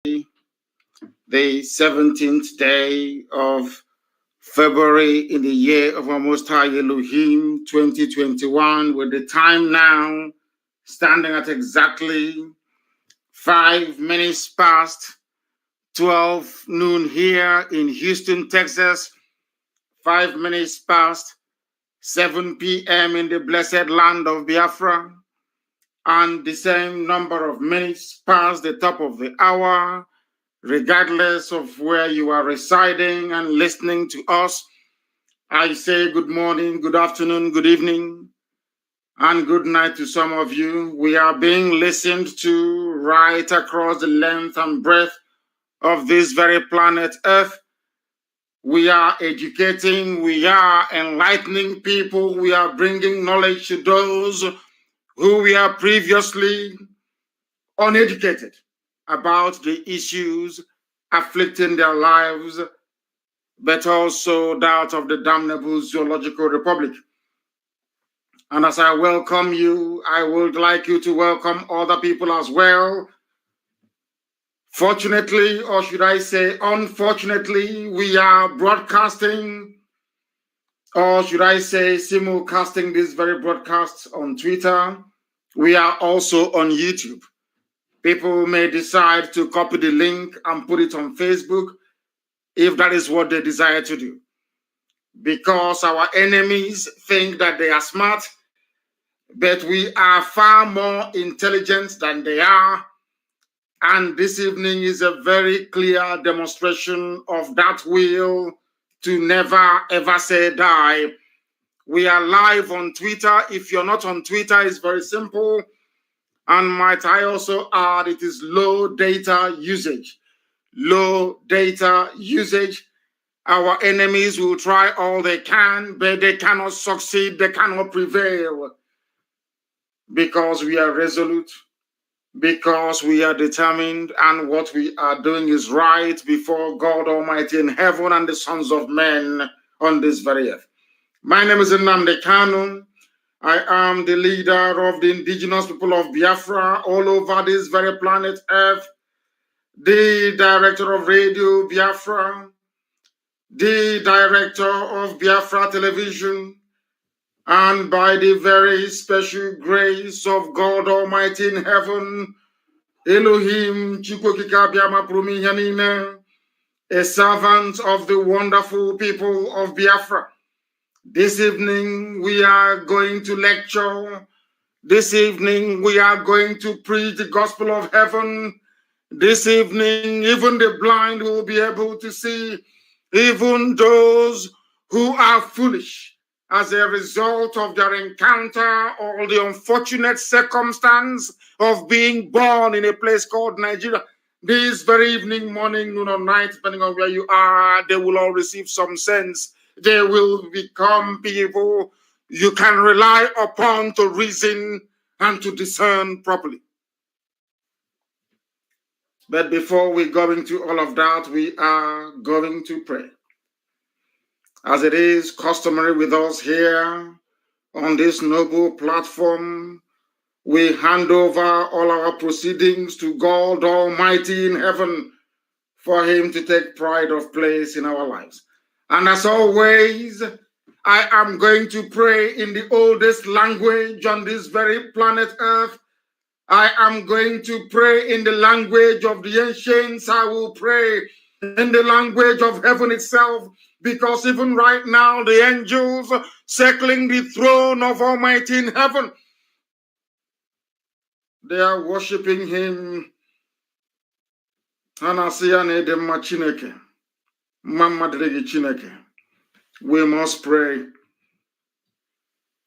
the 17th day of February in the year of our Most High Elohim 2021, with the time now standing at exactly 5 minutes past 12 noon here in Houston, Texas, 5 minutes past 7 p.m. in the blessed land of Biafra, and the same number of minutes past the top of the hour, regardless of where you are residing and listening to us. I say good morning, good afternoon, good evening, and good night to some of you. We are being listened to right across the length and breadth of this very planet Earth. We are educating, we are enlightening people, we are bringing knowledge to those who were previously uneducated about the issues afflicting their lives, but also that of the damnable zoological republic. And as I welcome you, I would like you to welcome other people as well. Fortunately, or should I say unfortunately, we are broadcasting, or should I say simulcasting this very broadcast on Twitter. We are also on YouTube. People may decide to copy the link and put it on Facebook if that is what they desire to do. Because our enemies think that they are smart, but we are far more intelligent than they are. And this evening is a very clear demonstration of that will to never ever say die. We are live on Twitter. If you're not on Twitter, it's very simple. And might I also add, it is low data usage. Low data usage. Our enemies will try all they can, but they cannot succeed, they cannot prevail. Because we are resolute, because we are determined, and what we are doing is right before God Almighty in heaven and the sons of men on this very earth. My name is Nnamdi Kanu. I am the leader of the indigenous people of Biafra all over this very planet Earth, the director of Radio Biafra, the director of Biafra Television, and by the very special grace of God Almighty in heaven, Elohim Chukwokika Biama Prumiyanine, a servant of the wonderful people of Biafra. This evening, we are going to lecture. This evening, we are going to preach the gospel of heaven. This evening, even the blind will be able to see, even those who are foolish as a result of their encounter or the unfortunate circumstance of being born in a place called Nigeria. This very evening, morning, noon, or night, depending on where you are, they will all receive some sense. They will become people you can rely upon to reason and to discern properly. But before we go into all of that, we are going to pray. As it is customary with us here on this noble platform, we hand over all our proceedings to God Almighty in heaven for Him to take pride of place in our lives. And as always, I am going to pray in the oldest language on this very planet Earth. I am going to pray in the language of the ancients. I will pray in the language of heaven itself, because even right now, the angels circling the throne of Almighty in heaven, they are worshiping Him. We must pray.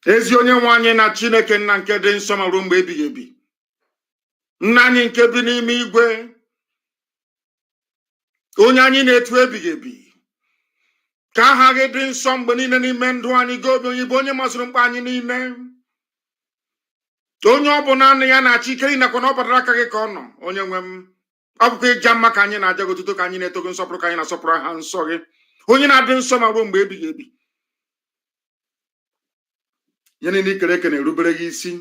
Ezi onye nwe anyị na Chineke nna nke dị nsọ ma ruo mgbe ebighị ebi. Nna anyị nke bi n'ime igwe, onye anyị na-etu ebighị ebi. Ka aha gị dị nsọ mgbe niile n'ime ndụ anyị, gị obi onye bụ onye masịrị mkpa anyị niile. Onye ọ bụ naanị ya na-achị ike nakwa na ọ batara aka gị ka ọ nọ, onye nwe m. Ọ bụkwa ịja mma ka anyị na-aja gị otuto, ka anyị na-eto gị nsọpụrụ, ka anyị na-asọpụrụ aha nsọ gị, onye na-adị nsọ ma ruo mgbe ebighị ebi. Ya niile ikere eke na-erubere gị isi.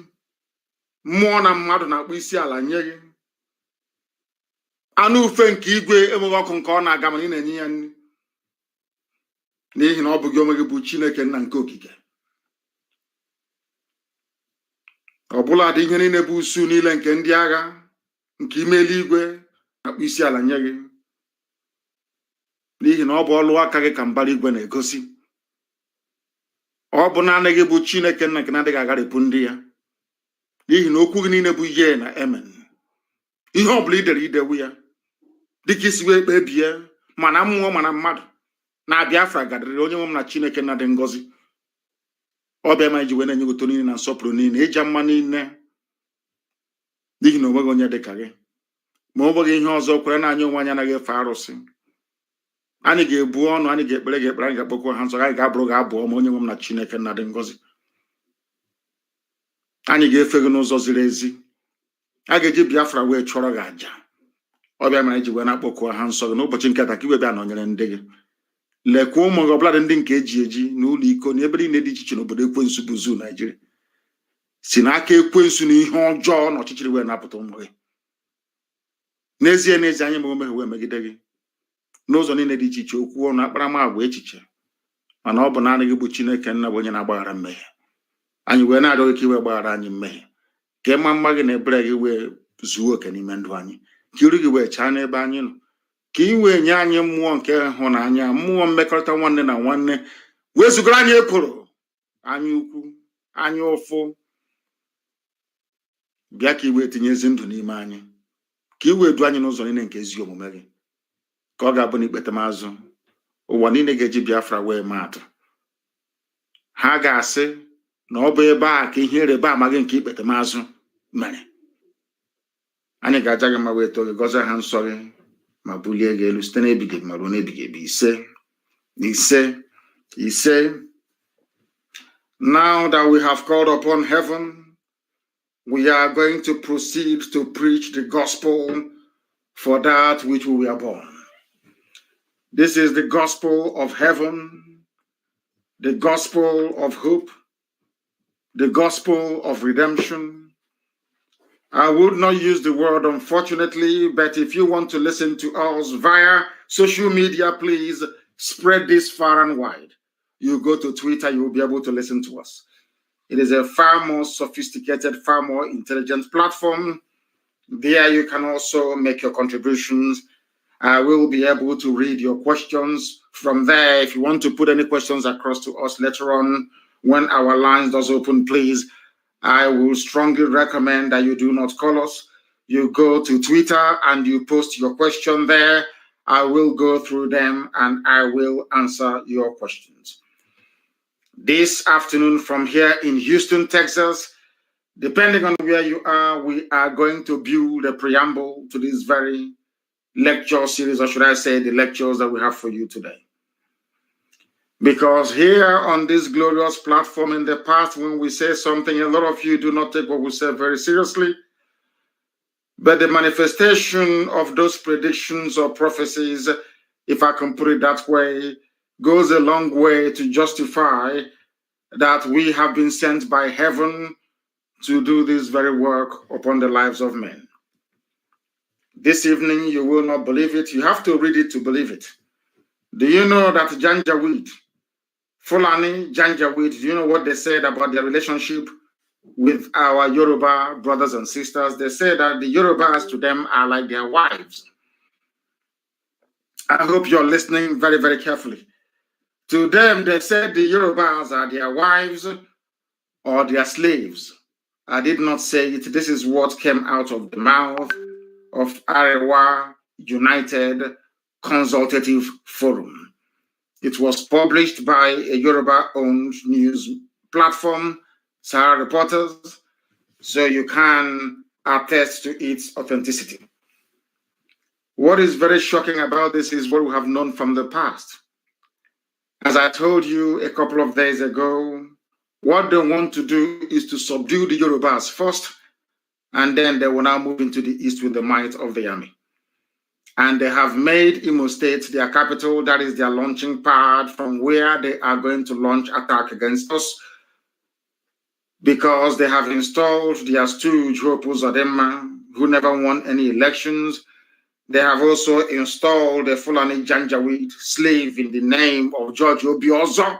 Mmụọ na mmadụ na-akpọ isi ala nye gị. anụ ufe nke igwe enweghị ọkụ nke ọ na-aga mana ị na-enye ya nri n'ihi na ọ bụ gị onwe gị bụ Chineke nna nke okike. Ọbụla dị ihe niile bụ usu niile nke ndị agha nke ime eluigwe akpụ isi ala nye gị n'ihi na ọ bụ ọlụ aka gị ka mbara igwe na-egosi. Ọ bụ naanị gị bụ Chineke nna nke na-adịghị agharịpụ ndị ya n'ihi na okwu gị niile bụ ye na amen. Ihe ọ bụla idere idewu ya dịka isi wee kpebie mana mmụọ mana mmadụ na Biafra gadarịrị onye nwe m na Chineke nna dị ngọzi. Ọ bịa ma iji wee na-enye ụtọ niile na nsọpụrụ niile ịja mma niile n'ihi na onweghị onye dịka gị ma ọ bụghị ihe ọzọ kwere na anyị onwe anyị anaghị efe arụsị. Anyị ga-ebu ọnụ, anyị ga-ekpere gị ekpere, anyị ga-akpọkwa ha nsọ, anyị ga-abụrụ gị abụ ọma onye nwe m na Chineke nna dị ngọzi. Anyị ga-efe gị n'ụzọ ziri ezi. A ga-eji Biafra wee chọrọ gị aja. Ọ bịa mere iji wee na-akpọkwa ha nsọ gị n'ụbọchị nke taa ka iwe bịa nọnyere ndị gị. Lekwa ụmụ gị ọbụladị ndị nke eji eji n'ụlọ iko na ebe niile dị iche iche n'obodo ekwensu bụ zoo Naijiria si n'aka ekwensu na ihe ọjọọ na ọchịchịrị wee napụta ụmụ gị. N'ezie n'ezie anyị ma omehie wee megide gị n'ụzọ niile dị iche iche, okwu ọnụ, akparamagwa, echiche, mana ọ bụ naanị gị bụ Chineke nna bụ onye na-agbaghara mmehie. Anyị wee na-arịọ gị ka iwe gbaghara anyị mmehie, ka ịma mma gị na ebere gị wee zuo oke n'ime ndụ anyị, ka iru gị wee chaa n'ebe anyị nọ, ka ị wee nye anyị mmụọ nke ịhụnanya, mmụọ mmekọrịta nwanne na nwanne, wee zugoro anyị ekworo, anyị ukwu, anyị ụfụ. Bịa ka i wee tinye ezi ndụ n'ime anyị, ka i wee du anyị n'ụzọ niile nke ezi omume gị, ka ọ ga-abụ n'ikpetamazụ ụwa niile ga-eji Biafra wee maa atụ. Ha ga-asị na ọ bụ ebe a ka ihe ịrịba ama gị nke ikpetamazụ mere. Anyị ga-aja gị ma wee too gị, gọzie ha nsọ gị ma bulie gị elu site n'ebighị ebi ma ruo n'ebighị ebi. Ise. Now that we have called upon heaven, we are going to proceed to preach the gospel for that which we were born. This is the gospel of heaven, the gospel of hope, the gospel of redemption. I would not use the word unfortunately, but if you want to listen to us via social media, please spread this far and wide. You go to Twitter, you will be able to listen to us. It is a far more sophisticated, far more intelligent platform. There you can also make your contributions. I will be able to read your questions from there. If you want to put any questions across to us later on when our lines does open, please, I will strongly recommend that you do not call us. You go to Twitter and you post your question there. I will go through them and I will answer your questions. This afternoon from here in Houston, Texas, depending on where you are, we are going to build a preamble to this very lecture series, or should I say the lectures that we have for you today. Because here on this glorious platform in the past, when we say something, a lot of you do not take what we say very seriously. But the manifestation of those predictions or prophecies, if I can put it that way, goes a long way to justify that we have been sent by heaven to do this very work upon the lives of men. This evening, you will not believe it. You have to read it to believe it. Do you know that Janjaweed, Fulani Janjaweed, do you know what they said about their relationship with our Yoruba brothers and sisters? They say that the Yorubas to them are like their wives. I hope you're listening very, very carefully. To them, they said the Yorubas are their wives or their slaves. I did not say it. This is what came out of the mouth of Arewa United Consultative Forum. It was published by a Yoruba-owned news platform, Sahara Reporters, so you can attest to its authenticity. What is very shocking about this is what we have known from the past. As I told you a couple of days ago, what they want to do is to subdue the Yorubas first, and then they will now move into the east with the might of the army. And they have made Imo State their capital. That is their launching pad from where they are going to launch attack against us, because they have installed their stooge, Hope Uzodinma, who never won any elections. They have also installed a Fulani Janjaweed slave in the name of George Obiozo.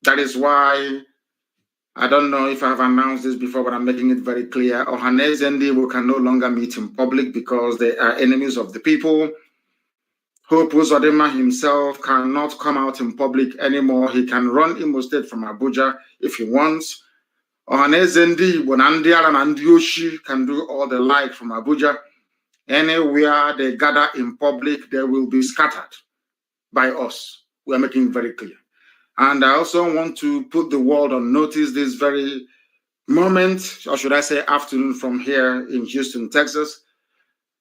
That is why, I don't know if I have announced this before, but I'm making it very clear. Ohaneze Ndibo can no longer meet in public because they are enemies of the people. Hope Uzodinma himself cannot come out in public anymore. He can run Imo State from Abuja if he wants. Ohaneze Ndibo and Ndiara and Ndioshi can do all they like from Abuja. Anywhere they gather in public, they will be scattered by us. We are making it very clear. And I also want to put the world on notice this very moment, or should I say afternoon from here in Houston, Texas,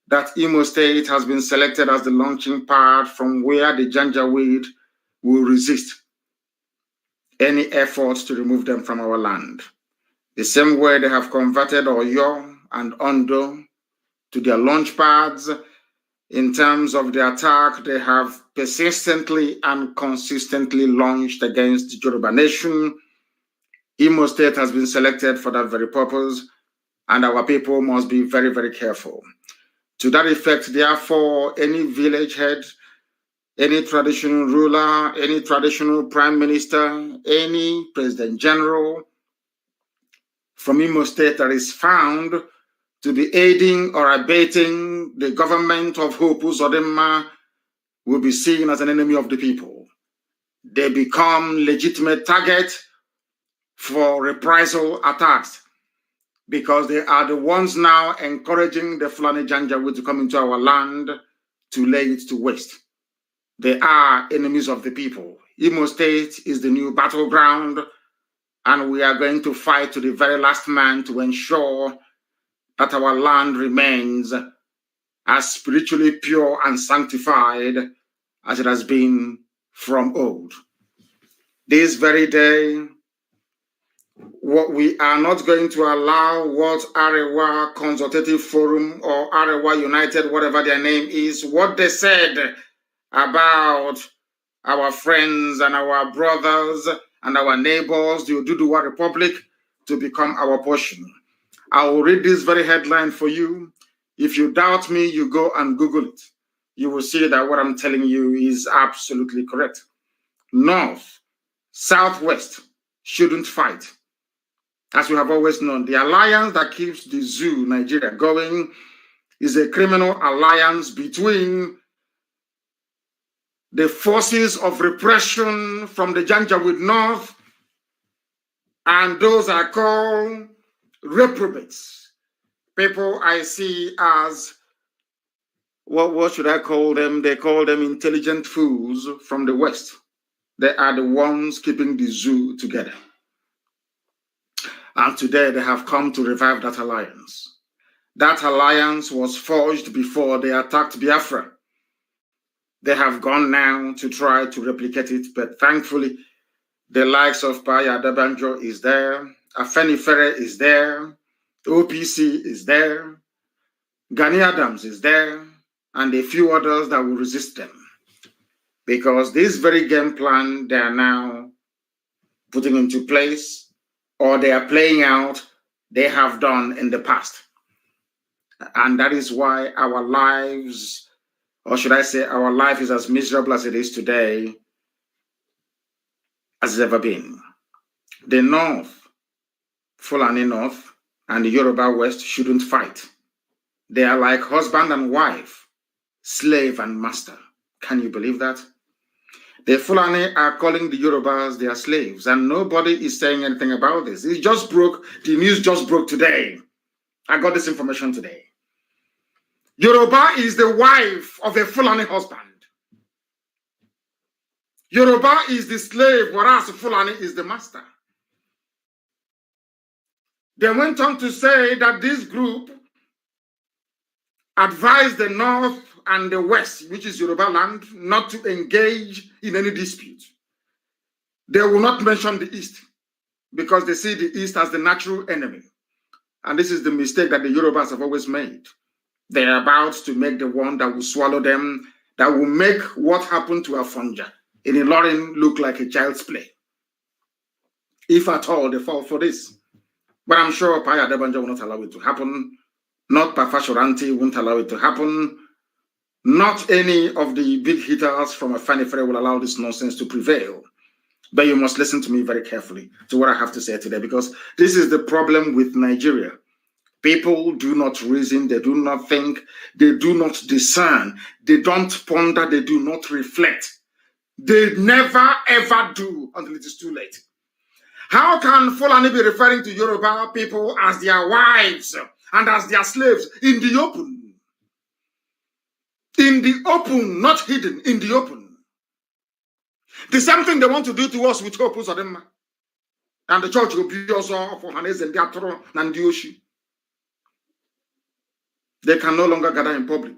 that Imo State has been selected as the launching pad from where the Janjaweed will resist any efforts to remove them from our land. The same way they have converted Oyo and Ondo to their launch pads. In terms of the attack, they have persistently and consistently launched against the Yoruba nation. Imo State has been selected for that very purpose, and our people must be very, very careful. To that effect, therefore, any village head, any traditional ruler, any traditional prime minister, any president general from Imo State that is found to be aiding or abating the government of Hope Uzodinma will be seen as an enemy of the people. They become legitimate target for reprisal attacks because they are the ones now encouraging the Fulani Janjaweed to come into our land to lay it to waste. They are enemies of the people. Imo State is the new battleground, and we are going to fight to the very last man to ensure that our land remains as spiritually pure and sanctified as it has been from old. This very day, what we are not going to allow what Arewa Consultative Forum or Arewa United, whatever their name is, what they said about our friends and our brothers and our neighbors, the Oduduwa Republic, to become our portion. I will read this very headline for you. If you doubt me, you go and Google it. You will see that what I'm telling you is absolutely correct. North, Southwest shouldn't fight. As we have always known, the alliance that keeps the zoo, Nigeria, going is a criminal alliance between the forces of repression from the Janjaweed North and those are called reprobates. People I see as, what should I call them? They call them intelligent fools from the West. They are the ones keeping the zoo together. And today they have come to revive that alliance. That alliance was forged before they attacked Biafra. They have gone now to try to replicate it, but thankfully, the likes of Paya Dabanjo is there, Afenifere is there, OPC is there, Gani Adams is there, and a few others that will resist them. Because this very game plan they are now putting into place, or they are playing out, they have done in the past. And that is why our lives, or should I say our life is as miserable as it is today as it's ever been. The North, Fulani North, and the Yoruba West shouldn't fight. They are like husband and wife, slave and master. Can you believe that? The Fulani are calling the Yorubas their slaves, and nobody is saying anything about this. It just broke, the news just broke today. I got this information today. Yoruba is the wife of a Fulani husband. Yoruba is the slave, whereas Fulani is the master. They went on to say that this group advised the North and the West, which is Yoruba land, not to engage in any dispute. They will not mention the East because they see the East as the natural enemy. And this is the mistake that the Yorubas have always made. They are about to make the one that will swallow them, that will make what happened to Afonja in Ilorin look like a child's play. If at all they fall for this. But I'm sure Paya Debanjo will not allow it to happen Not Pafashoranti won't allow it to happen. Not any of the big hitters from Afenifere will allow this nonsense to prevail. But you must listen to me very carefully to what I have to say today, because this is the problem with Nigeria. People do not reason, they do not think, they do not discern, they don't ponder, they do not reflect. They never ever do until it is too late. How can Fulani be referring to Yoruba people as their wives and as their slaves in the open? In the open, not hidden, in the open. The same thing they want to do to us with Hope Uzodimma. And the church will be also for Hanes and Diatoro and Dioshi. They can no longer gather in public.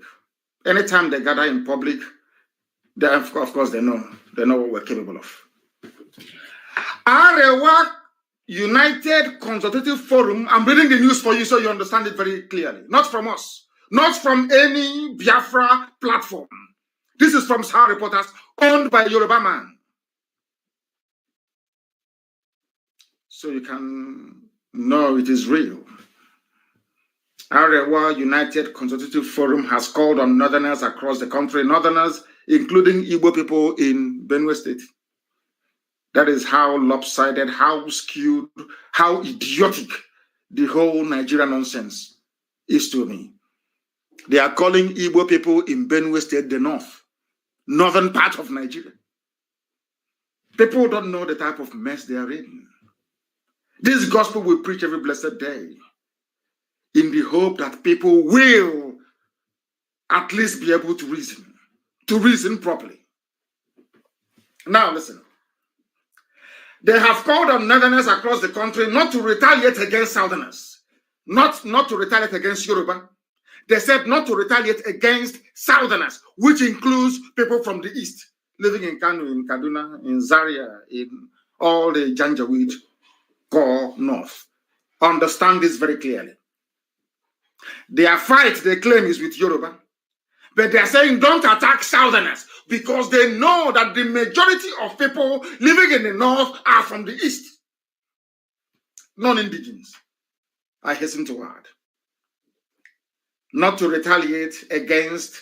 Anytime they gather in public, they, of course, they know what we're capable of. Arewa United Consultative Forum, I'm reading the news for you so you understand it very clearly. Not from us, not from any Biafra platform. This is from Sahara Reporters, owned by Yoruba man. So you can know it is real. Arewa United Consultative Forum has called on northerners across the country, northerners including Igbo people in Benue State. That is how lopsided, how skewed, how idiotic the whole Nigeria nonsense is to me. They are calling Igbo people in Benue State the northern part of Nigeria. People don't know the type of mess they are in. This gospel we preach every blessed day in the hope that people will at least be able to reason properly. Now listen. They have called on northerners across the country not to retaliate against southerners, not to retaliate against Yoruba. They said not to retaliate against southerners, which includes people from the east, living in Kano, in Kaduna, in Zaria, in all the Janjaweed core north. Understand this very clearly. Their fight, they claim, is with Yoruba. But they are saying don't attack southerners because they know that the majority of people living in the north are from the east. Non-indigenous, I hasten to add. Not to retaliate against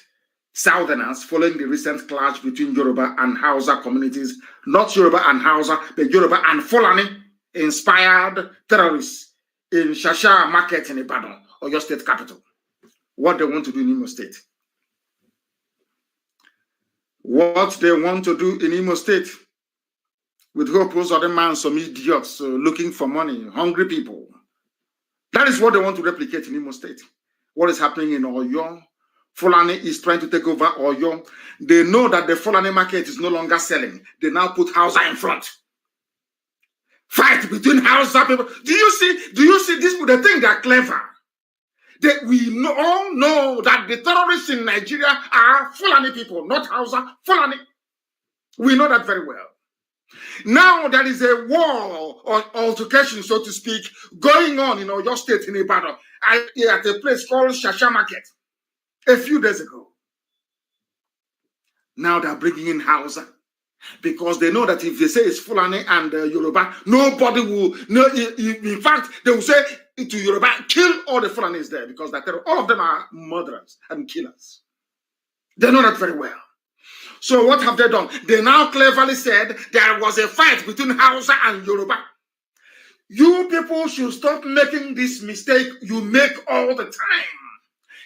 southerners following the recent clash between Yoruba and Hausa communities. Not Yoruba and Hausa, but Yoruba and Fulani-inspired terrorists in Shasha Market in Ibadan, or your state capital. What they want to do in Imo State. What they want to do in Imo State with Hope Uzodimma, some idiots looking for money, hungry people. That is what they want to replicate in Imo State. What is happening in Oyo? Fulani is trying to take over Oyo. They know that the Fulani market is no longer selling. They now put Hausa in front. Fight between Hausa people. Do you see this? They think they're clever. We all know that the terrorists in Nigeria are Fulani people, not Hausa, Fulani. We know that very well. Now there is a war or altercation, so to speak, going on in Oyo State in Ibadan at a place called Shasha Market a few days ago. Now they're bringing in Hausa because they know that if they say it's Fulani and Yoruba, nobody will. No, in fact, they will say to Yoruba, kill all the Fulanis there because all of them are murderers and killers. They know that very well. So what have they done? They now cleverly said there was a fight between Hausa and Yoruba. You people should stop making this mistake you make all the time.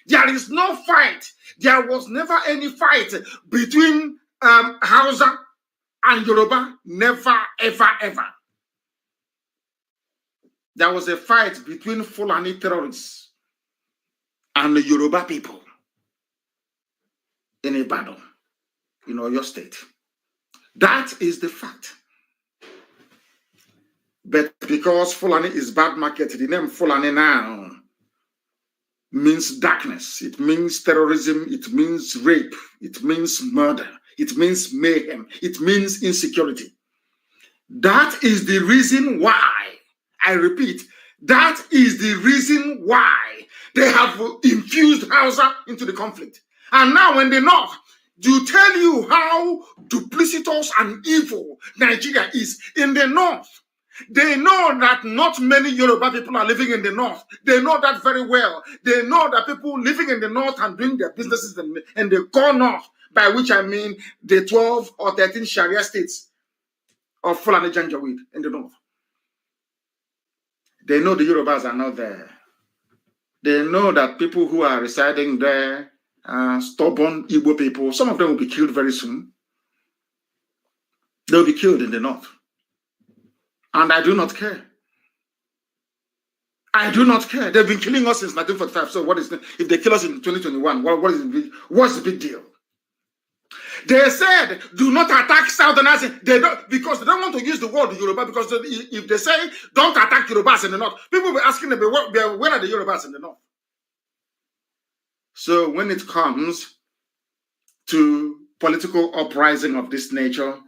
There is no fight. There was never any fight between Hausa and Yoruba. Never, ever, ever. There was a fight between Fulani terrorists and the Yoruba people in Ibadan, in Oyo State. That is the fact. But because Fulani is bad market, the name Fulani now means darkness. It means terrorism. It means rape. It means murder. It means mayhem. It means insecurity. That is the reason why, I repeat, that is the reason why they have infused Hausa into the conflict. And now when the North, to tell you how duplicitous and evil Nigeria is, in the North, They know that not many Yoruba people are living in the north. They know that very well. They know that people living in the north and doing their businesses in the core north, by which I mean the 12 or 13 Sharia states of Fulani Janjaweed in the north. They know the Yorubas are not there. They know that people who are residing there are stubborn Igbo people. Some of them will be killed very soon. They'll be killed in the north. And I do not care. I do not care. They've been killing us since 1945. So what is the, if they kill us in 2021? What's the big deal? They said, do not attack Southerners. They don't, because they don't want to use the word Yoruba, because if they say, don't attack Yorubas in the north, people will be asking them, where are the Yorubas in the north? So when it comes to political uprising of this nature,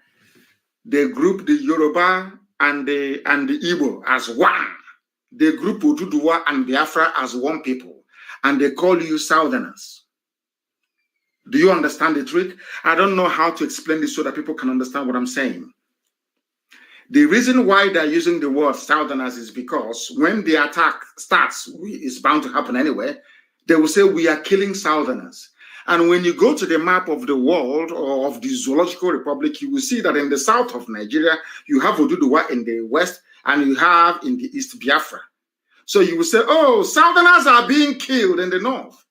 they group the Yoruba and the Igbo as one. They group Oduduwa and Biafra as one people, and they call you Southerners. Do you understand the trick? I don't know how to explain this so that people can understand what I'm saying. The reason why they're using the word Southerners is because when the attack starts, it's bound to happen anyway, they will say we are killing Southerners. And when you go to the map of the world or of the Zoological Republic, you will see that in the south of Nigeria, you have Oduduwa in the west, and you have in the east Biafra. So you will say, oh, Southerners are being killed in the north.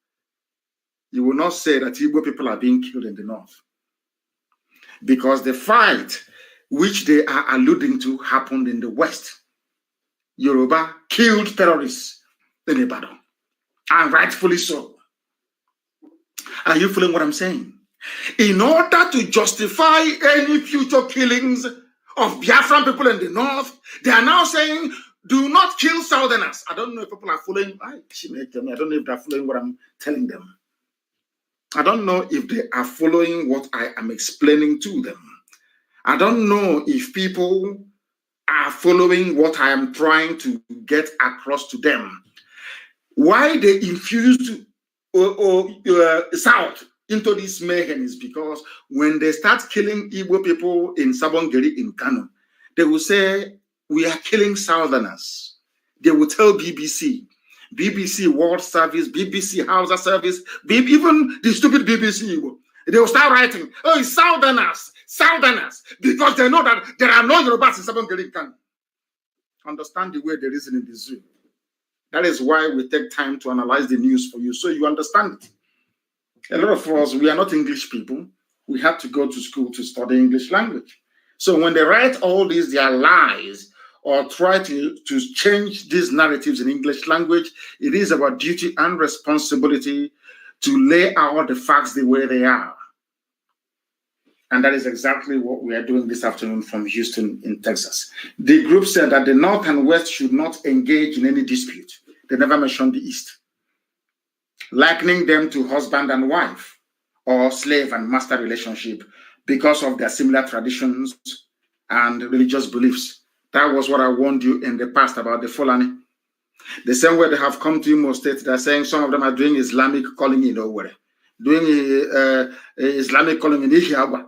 You will not say that Igbo people are being killed in the north. Because the fight which they are alluding to happened in the west. Yoruba killed terrorists in Ibadan. And rightfully so. Are you feeling what I'm saying? In order to justify any future killings of Biafran people in the north, they are now saying, do not kill Southerners. I don't know if people are following. I don't know if they're following what I'm telling them. I don't know if they are following what I am explaining to them. I don't know if people are following what I am trying to get across to them. Why they infused South into this mayhem is because when they start killing Igbo people in Sabongeri in Kano, they will say, we are killing Southerners. They will tell BBC World Service, BBC Hausa Service, even the stupid BBC, they will start writing, oh, it's Southerners, because they know that there are no Yorubas in Sabongeri in Kano. Understand the way they reason in the zoo. That is why we take time to analyze the news for you, so you understand it. A lot of us, we are not English people. We have to go to school to study English language. So when they write all these, their lies, or try to change these narratives in English language, it is our duty and responsibility to lay out the facts the way they are. And that is exactly what we are doing this afternoon from Houston in Texas. The group said that the North and West should not engage in any dispute. They never mentioned the East, likening them to husband and wife or slave and master relationship because of their similar traditions and religious beliefs. That was what I warned you in the past about the Fulani. The same way they have come to Imo State, they're saying some of them are doing Islamic calling in Owerri, doing Islamic calling in Ihiagwa.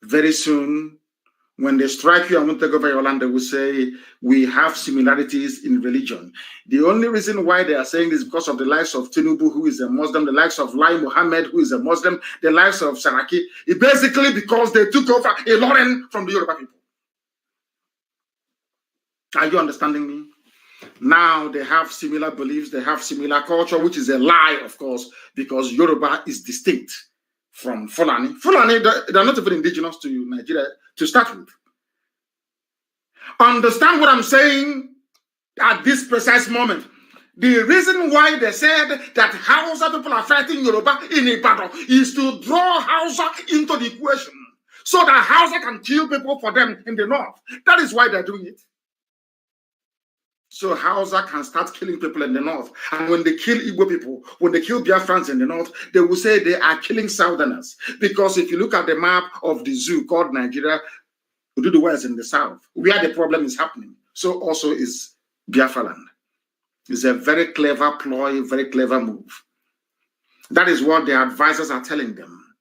Very soon, when they strike you and won't take over your land, they will say, we have similarities in religion. The only reason why they are saying this is because of the likes of Tinubu, who is a Muslim, the likes of Lai Mohammed, who is a Muslim, the likes of Saraki. It's basically because they took over a Lauren from the Yoruba people. Are you understanding me? Now they have similar beliefs, they have similar culture, which is a lie, of course, because Yoruba is distinct from Fulani. Fulani, they're not even indigenous to Nigeria to start with. Understand what I'm saying at this precise moment. The reason why they said that Hausa people are fighting Yoruba in Ibadan is to draw Hausa into the equation so that Hausa can kill people for them in the north. That is why they're doing it. So Hausa can start killing people in the north. And when they kill Igbo people, when they kill Biafrans in the north, they will say they are killing Southerners. Because if you look at the map of the zoo called Nigeria, Oduduwa is in the south, where the problem is happening. So also is Biafra land. It's a very clever ploy, very clever move. That is what the advisors are telling them.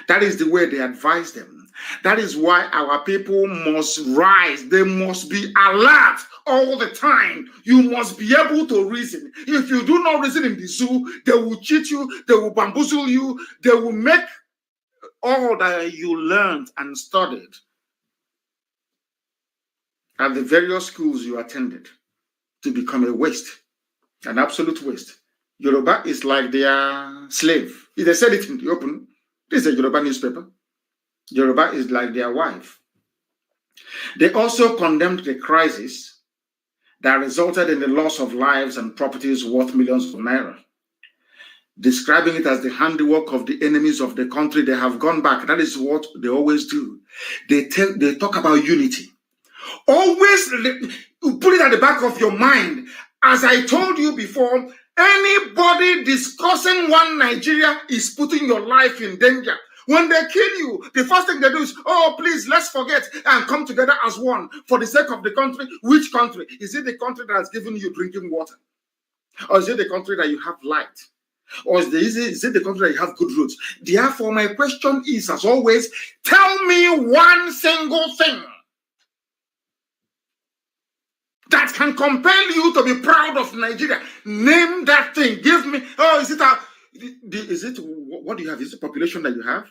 That is the way they advise them. That is why our people must rise. They must be alert all the time. You must be able to reason. If you do not reason in the zoo, they will cheat you, they will bamboozle you, they will make all that you learned and studied at the various schools you attended to become a waste, an absolute waste. Yoruba is like their slave. If they said it in the open, this is a Yoruba newspaper. Yoruba is like their wife. They also condemned the crisis that resulted in the loss of lives and properties worth millions of naira, describing it as the handiwork of the enemies of the country. They have gone back. That is what they always do. They talk about unity. Always put it at the back of your mind. As I told you before, anybody discussing one Nigeria is putting your life in danger. When they kill you, the first thing they do is, oh, please, let's forget and come together as one for the sake of the country. Which country? Is it the country that has given you drinking water? Or is it the country that you have light? Or is it the country that you have good roads? Therefore, my question is, as always, tell me one single thing that can compel you to be proud of Nigeria. Name that thing. Give me, oh, what do you have? Is it the population that you have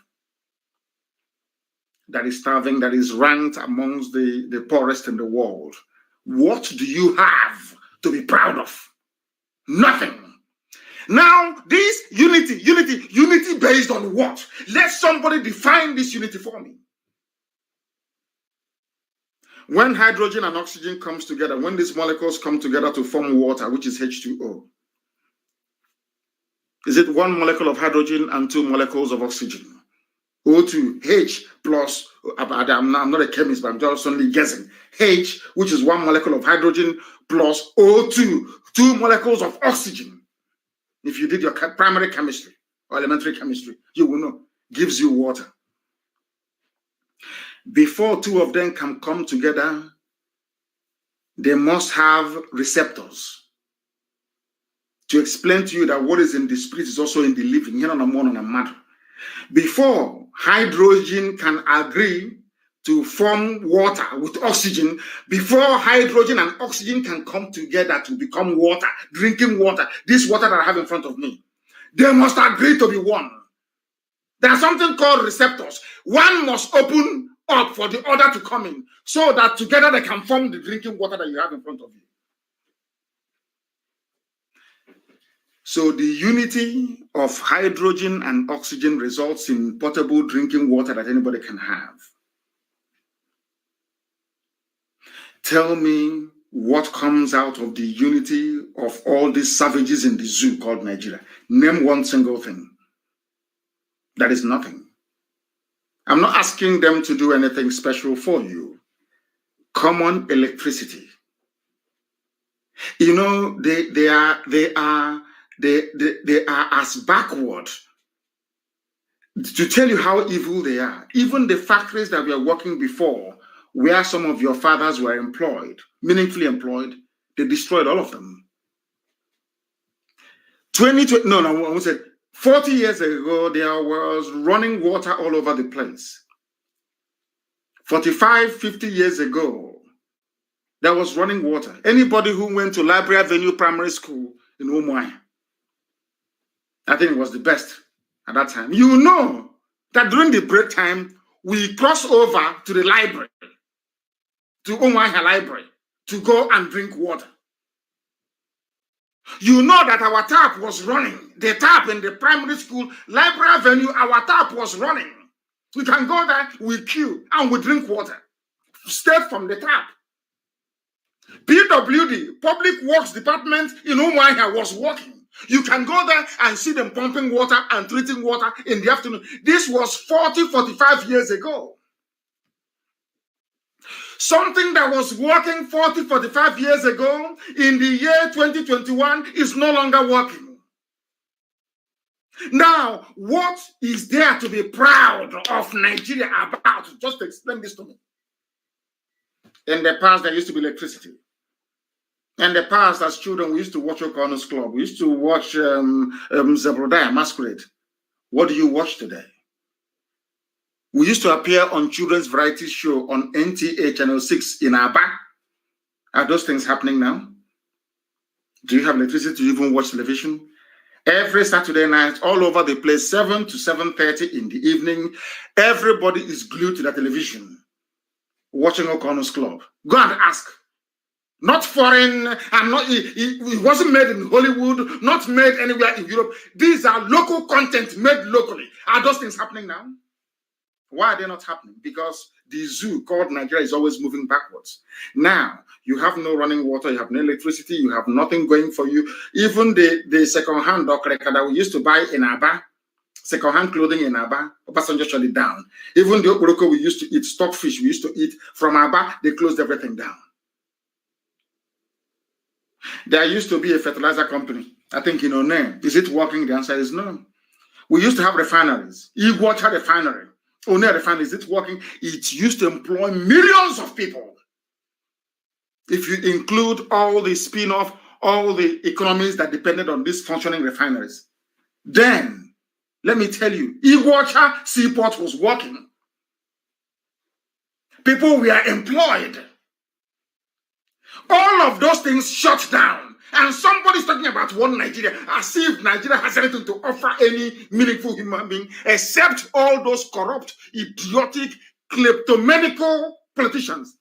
that is starving, that is ranked amongst the poorest in the world? What do you have to be proud of? Nothing. Now, this unity based on what? Let somebody define this unity for me. When hydrogen and oxygen comes together, when these molecules come together to form water, which is H2O, is it one molecule of hydrogen and two molecules of oxygen? O2, H plus, I'm not a chemist, but I'm just only guessing. H, which is one molecule of hydrogen, plus O2, two molecules of oxygen. If you did your primary chemistry or elementary chemistry, you will know, gives you water. Before two of them can come together, they must have receptors to explain to you that what is in the spirit is also in the living. Here on a moon on a matter. Before hydrogen can agree to form water with oxygen, before hydrogen and oxygen can come together to become water, drinking water, this water that I have in front of me, they must agree to be one. There's something called receptors. One must open up for the other to come in so that together they can form the drinking water that you have in front of you. So the unity of hydrogen and oxygen results in potable drinking water that anybody can have. Tell me what comes out of the unity of all these savages in the zoo called Nigeria. Name one single thing. That is nothing. I'm not asking them to do anything special for you. Common electricity. You know, they are as backward. To tell you how evil they are, even the factories that we are working before, where some of your fathers were employed, meaningfully employed, they destroyed all of them. 40 years ago, there was running water all over the place. 45, 50 years ago, there was running water. Anybody who went to Library Avenue Primary School in Umuahia, I think it was the best at that time. You know that during the break time, we cross over to the library, to Umuahia Library, to go and drink water. You know that our tap was running. The tap in the primary school, Library Avenue, our tap was running. We can go there, we queue, and we drink water. Straight from the tap. PWD, Public Works Department in Umuahia, was working. You can go there and see them pumping water and treating water in the afternoon. This was 40, 45 years ago. Something that was working 40, 45 years ago in the year 2021 is no longer working. Now, what is there to be proud of Nigeria about? Just explain this to me. In the past, there used to be electricity. In the past, as children, we used to watch O'Connor's Club. We used to watch Zebrodaya Masquerade. What do you watch today? We used to appear on children's variety show on NTA Channel 6 in Aba. Are those things happening now? Do you have electricity to even watch television? Every Saturday night, all over the place, 7 to 7:30 in the evening, everybody is glued to the television, watching O'Connor's Club. Go and ask. Not foreign, and not it wasn't made in Hollywood, not made anywhere in Europe. These are local content made locally. Are those things happening now? Why are they not happening? Because the zoo called Nigeria is always moving backwards. Now, you have no running water, you have no electricity, you have nothing going for you. Even the second-hand okreka that we used to buy in Aba, second-hand clothing in Aba, Obasanjo shut it down. Even the okoroko we used to eat, stockfish we used to eat from Aba, they closed everything down. There used to be a fertilizer company, I think you know name. Is it working? The answer is no. We used to have refineries. Iguacha refinery. Only refinery. Is it working? It used to employ millions of people. If you include all the spin-off, all the economies that depended on these functioning refineries, then let me tell you, Iguacha seaport was working. People were employed. All of those things shut down. And somebody's talking about one Nigeria, as if Nigeria has anything to offer any meaningful human being, except all those corrupt, idiotic, kleptomaniacal politicians.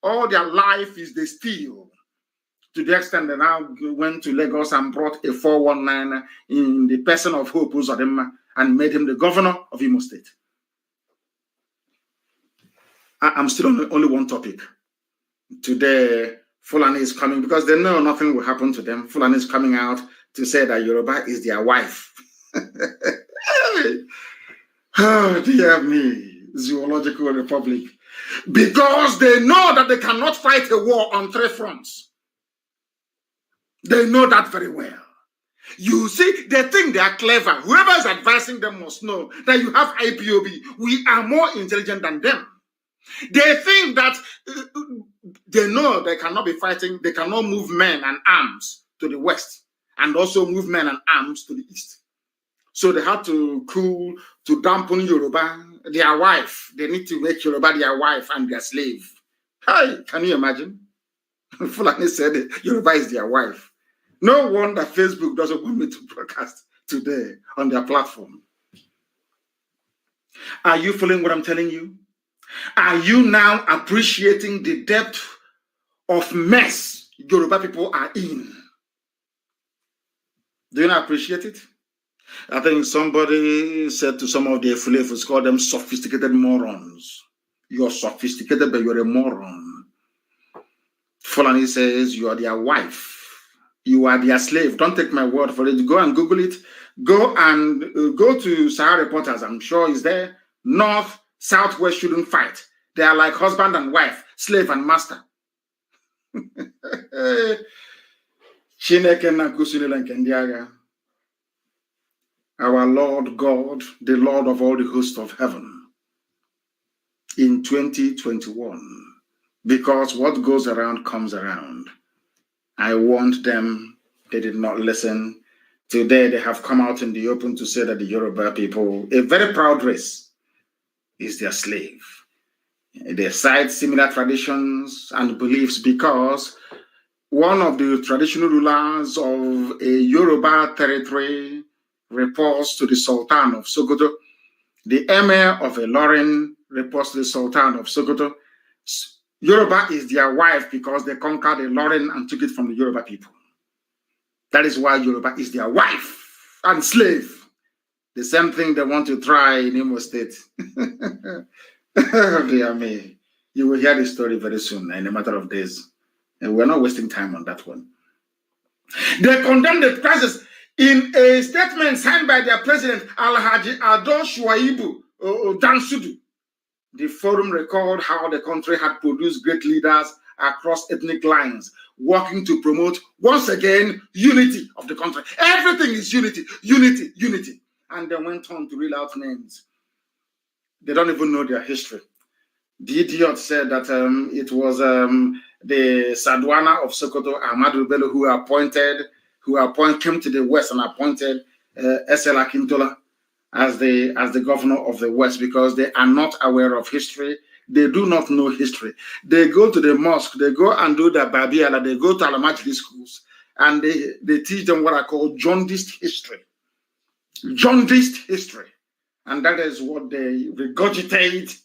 All their life is they steal. To the extent they now went to Lagos and brought a 419 in the person of Hope Uzodinma and made him the governor of Imo State. I'm still on only one topic. Today, Fulani is coming because they know nothing will happen to them. Fulani is coming out to say that Yoruba is their wife. Oh, dear me, Zoological Republic. Because they know that they cannot fight a war on 3 fronts. They know that very well. You see, they think they are clever. Whoever is advising them must know that you have IPOB. We are more intelligent than them. They think that they know they cannot be fighting, they cannot move men and arms to the west and also move men and arms to the east. So they had to cool, to dampen Yoruba, their wife. They need to make Yoruba their wife and their slave. Hi, can you imagine? Fulani said Yoruba is their wife. No wonder Facebook doesn't want me to broadcast today on their platform. Are you following what I'm telling you? Are you now appreciating the depth of mess Yoruba people are in? Do you not appreciate it? I think somebody said to some of the Fulefus, call them sophisticated morons. You're sophisticated, but you're a moron. Fulani says you are their wife. You are their slave. Don't take my word for it. Go and Google it. Go to Sahara Reporters. I'm sure it's there. North, Southwest shouldn't fight. They are like husband and wife, slave and master. Our Lord God, the Lord of all the hosts of heaven, in 2021, because what goes around comes around. I warned them, they did not listen. Today they have come out in the open to say that the Yoruba people, a very proud race, is their slave. They cite similar traditions and beliefs because one of the traditional rulers of a Yoruba territory reports to the Sultan of Sokoto. The Emir of Ilorin reports to the Sultan of Sokoto. Yoruba is their wife because they conquered Ilorin and took it from the Yoruba people. That is why Yoruba is their wife and slave. The same thing they want to try in Imo State. Dear me. You will hear the story very soon, in a matter of days. And we're not wasting time on that one. They condemned the crisis in a statement signed by their president, Alhaji Ado Shuaibu Dansudu. The forum recalled how the country had produced great leaders across ethnic lines, working to promote, once again, unity of the country. Everything is unity, unity, unity. And they went on to reel out names. They don't even know their history. The idiot said that it was the Sadwana of Sokoto, Ahmadu Bello, who came to the west and appointed S.L. Akintola as the governor of the West because they are not aware of history. They do not know history. They go to the mosque, they go and do the Babiala, they go to Al-Majli schools, and they teach them what I call jaundiced history. Jaundiced history. And that is what they regurgitate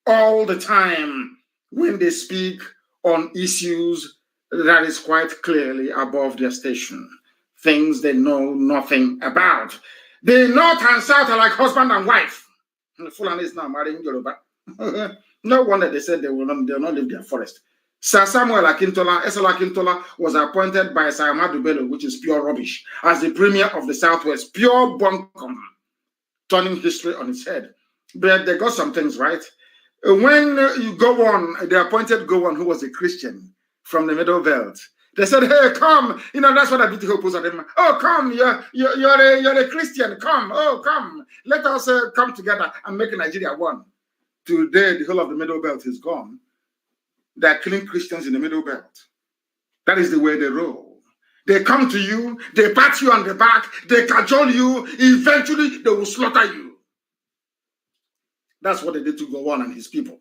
all the time when they speak on issues that is quite clearly above their station. Things they know nothing about. The North and South are like husband and wife. Fulani is now marrying Yoruba. No wonder they said they will not leave their forest. Sir Samuel Akintola, Esala Akintola, was appointed by Sir Ahmadu Bello, which is pure rubbish, as the premier of the Southwest, pure bunkum, turning history on its head. But they got some things right. When you go on, they appointed Gowon, who was a Christian from the Middle Belt. They said, "Hey, come! You know that's what I did to Hope them. Oh, come! You're a Christian. Come! Oh, come! Let us come together and make Nigeria one." Today, the whole of the Middle Belt is gone. They are killing Christians in the Middle Belt. That is the way they roll. They come to you, they pat you on the back, they cajole you. Eventually, they will slaughter you. That's what they did to Gowon and his people.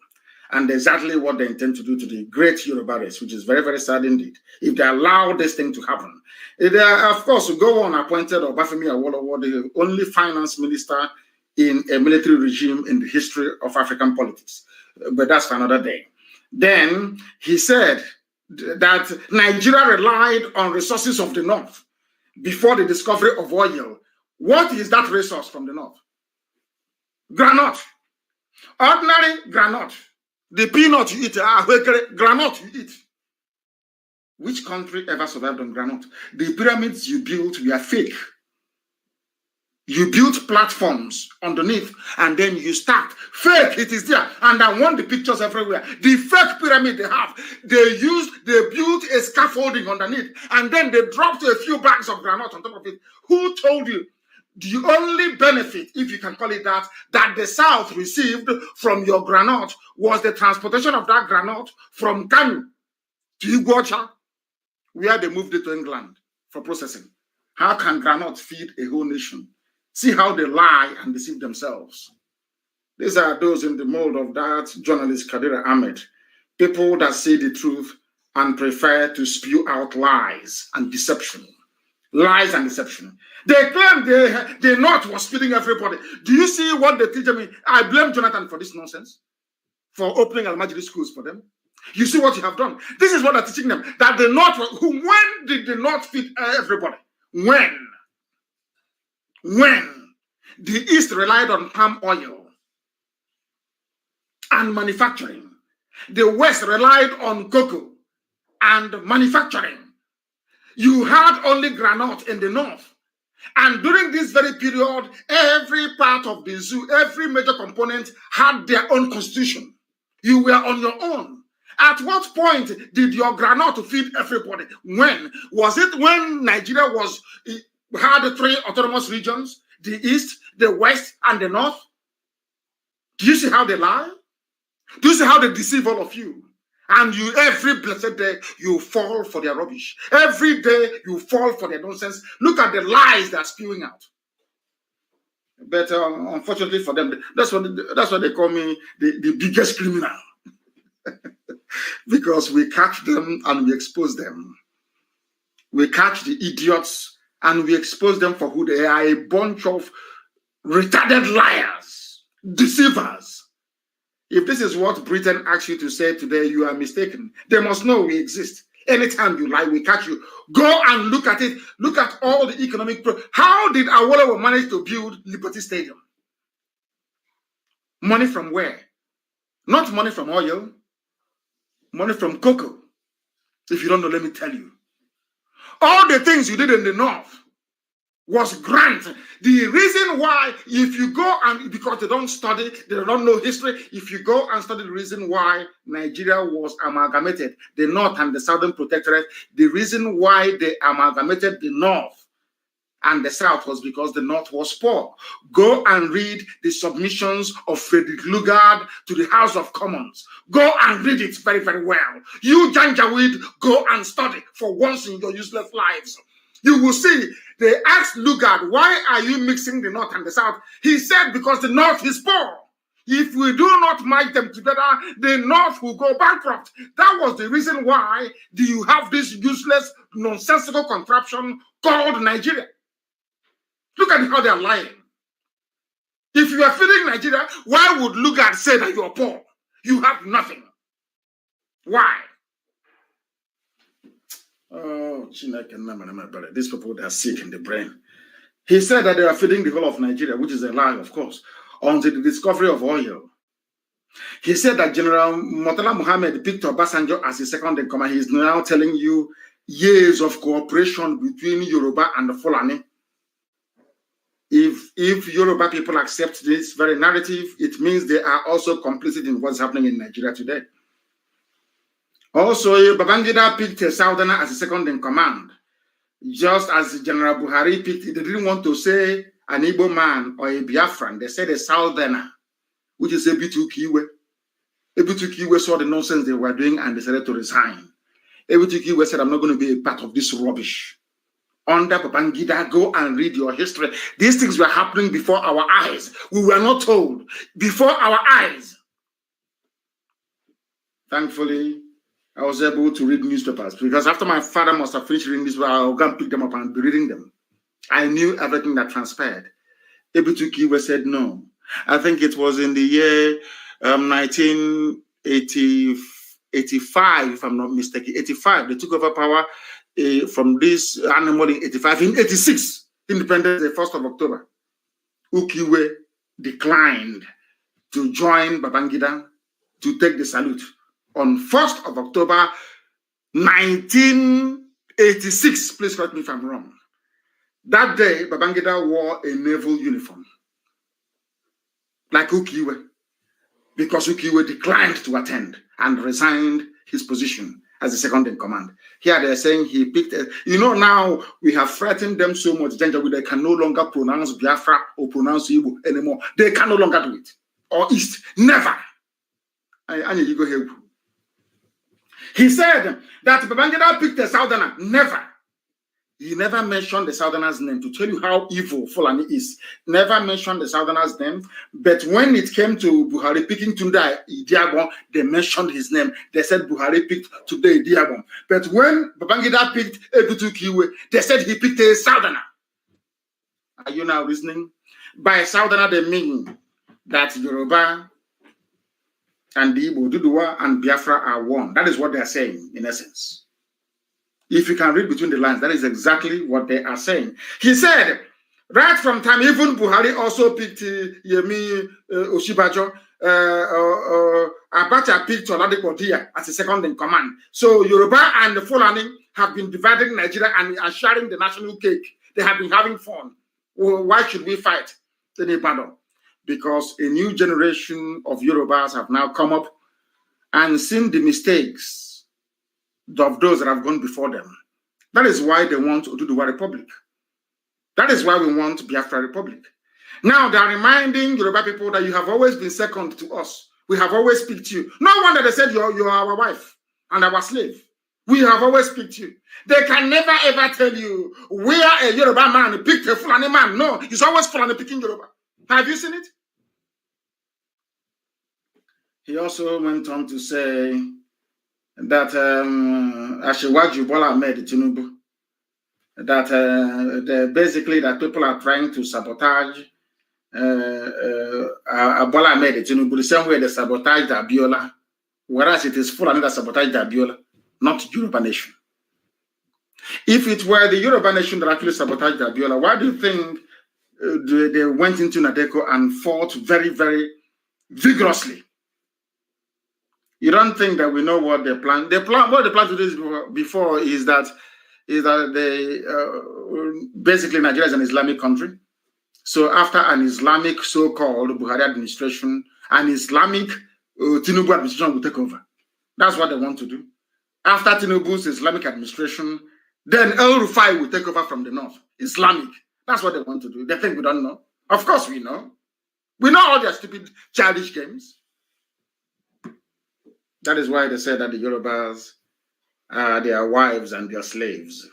And exactly what they intend to do to the great Yoruba race, which is very, very sad indeed, if they allow this thing to happen. Of course, Gowon appointed Obafemi Awolowo, the only finance minister in a military regime in the history of African politics. But that's for another day. Then he said that Nigeria relied on resources of the North before the discovery of oil. What is that resource from the North? Granite. Ordinary granite. The peanut you eat, granite you eat. Which country ever survived on granite? The pyramids you built were fake. You built platforms underneath and then you stacked. Fake, it is there. And I want the pictures everywhere. The fake pyramid they have, they built a scaffolding underneath and then they dropped a few bags of granite on top of it. Who told you? The only benefit, if you can call it that the South received from your granite was the transportation of that granite from Kanu to Iguacha, where they moved it to England for processing. How can granite feed a whole nation? See how they lie and deceive themselves. These are those in the mold of that journalist Kadira Ahmed. People that say the truth and prefer to spew out lies and deception. Lies and deception. They claim the North was feeding everybody. Do you see what they teach me? I blame Jonathan for this nonsense, for opening Al-Majri schools for them. You see what you have done. This is what they're teaching them. That the North, when did the North feed everybody? When the East relied on palm oil and manufacturing, the West relied on cocoa and manufacturing. You had only granite in the North. And during this very period, every part of the zoo, every major component had their own constitution. You were on your own. At what point did your granite feed everybody? When? Was it when Nigeria had 3 autonomous regions, the East, the West, and the North? Do you see how they lie? Do you see how they deceive all of you? And you, every blessed day, you fall for their rubbish. Every day, you fall for their nonsense. Look at the lies they're spewing out. But unfortunately for them, that's what they call me, the biggest criminal. Because we catch them and we expose them. We catch the idiots and we expose them for who they are, a bunch of retarded liars, deceivers. If this is what Britain asks you to say today, you are mistaken. They must know we exist. Anytime you lie, we catch you. Go and look at it. Look at all the economic. How did Awolowo manage to build Liberty Stadium? Money from where? Not money from oil. Money from cocoa. If you don't know, let me tell you. All the things you did in the North was grant. The reason why, if you go and, because they don't study, they don't know history, if you go and study the reason why Nigeria was amalgamated, the North and the Southern Protectorate, the reason why they amalgamated the North and the South was because the North was poor. Go and read the submissions of Frederick Lugard to the House of Commons. Go and read it very, very well. You, Janjaweed, go and study for once in your useless lives. You will see, they asked Lugard, why are you mixing the North and the South? He said, because the North is poor. If we do not merge them together, the North will go bankrupt. That was the reason why do you have this useless, nonsensical contraption called Nigeria. Look at how they are lying. If you are feeding Nigeria, why would Lugard say that you are poor? You have nothing. Why? Oh, these people, they are sick in the brain. He said that they are feeding the whole of Nigeria, which is a lie, of course, until the discovery of oil. He said that General Murtala Muhammad picked Obasanjo as his second in command. He is now telling you years of cooperation between Yoruba and the Fulani. If Yoruba people accept this very narrative, it means they are also complicit in what's happening in Nigeria today. Also, Babangida picked a Southerner as a second in command. Just as General Buhari picked, they didn't want to say an Igbo man or a Biafran. They said a Southerner, which is Ebitu Kiwe. Ebitu Kiwe saw the nonsense they were doing and decided to resign. Ebitu Kiwe said, I'm not going to be a part of this rubbish. Under Babangida, go and read your history. These things were happening before our eyes. We were not told. Before our eyes. Thankfully, I was able to read newspapers because after my father must have finished reading this, I'll go and pick them up and be reading them. I knew everything that transpired. Ebitu Kiwe said no. I think it was in the year 1985, if I'm not mistaken. 85, they took over power from this animal in 85. In 86, Independence Day, 1st of October, Ukiwe declined to join Babangida to take the salute. On 1st of October, 1986, please correct me if I'm wrong. That day, Babangida wore a naval uniform, like Ukiwe, because Ukiwe declined to attend and resigned his position as the second in command. Here they're saying he picked, now we have threatened them so much, they can no longer pronounce Biafra or pronounce Igbo anymore. They can no longer do it. Or East, never. He said that Babangida picked a Southerner. Never. He never mentioned the Southerner's name to tell you how evil Fulani is. Never mentioned the Southerner's name. But when it came to Buhari picking Tunde Idiagbon, they mentioned his name. They said Buhari picked Tunde Idiagbon. But when Babangida picked Ebutu Kiwe, they said he picked a Southerner. Are you now listening? By Southerner, they mean that Yoruba and the Igbo, Duduwa and Biafra are one. That is what they are saying, in essence. If you can read between the lines, that is exactly what they are saying. He said, right from time, even Buhari also picked Yemi Oshibajo. Abacha picked Oladipo Dia as a second in command. So Yoruba and the Fulani have been dividing Nigeria and are sharing the national cake. They have been having fun. Well, why should we fight any battle? Because a new generation of Yorubas have now come up and seen the mistakes of those that have gone before them. That is why they want Oduduwa Republic. That is why we want Biafra Republic. Now they are reminding Yoruba people that you have always been second to us. We have always picked you. No wonder they said you're our wife and our slave. We have always picked you. They can never ever tell you we are a Yoruba man who picked a Fulani man. No, it's always Fulani picking Yoruba. Have you seen it? He also went on to say that Ashiwaju Bola Ahmed Tinubu, that basically that people are trying to sabotage Bola Ahmed Tinubu the same way they sabotaged Abiola, whereas it is Fulani that sabotaged Abiola, not Yoruba nation. If it were the Yoruba nation that actually sabotaged Abiola, why do you think they went into Nadeko and fought very, very vigorously? You don't think that we know what they plan? What they plan to do before is that they basically Nigeria is an Islamic country. So after an Islamic so-called Buhari administration, an Islamic Tinubu administration will take over. That's what they want to do. After Tinubu's Islamic administration, then El Rufai will take over from the north. Islamic. That's what they want to do. They think we don't know. Of course we know. We know all their stupid childish games. That is why they say that the Yorubas are their wives and their slaves.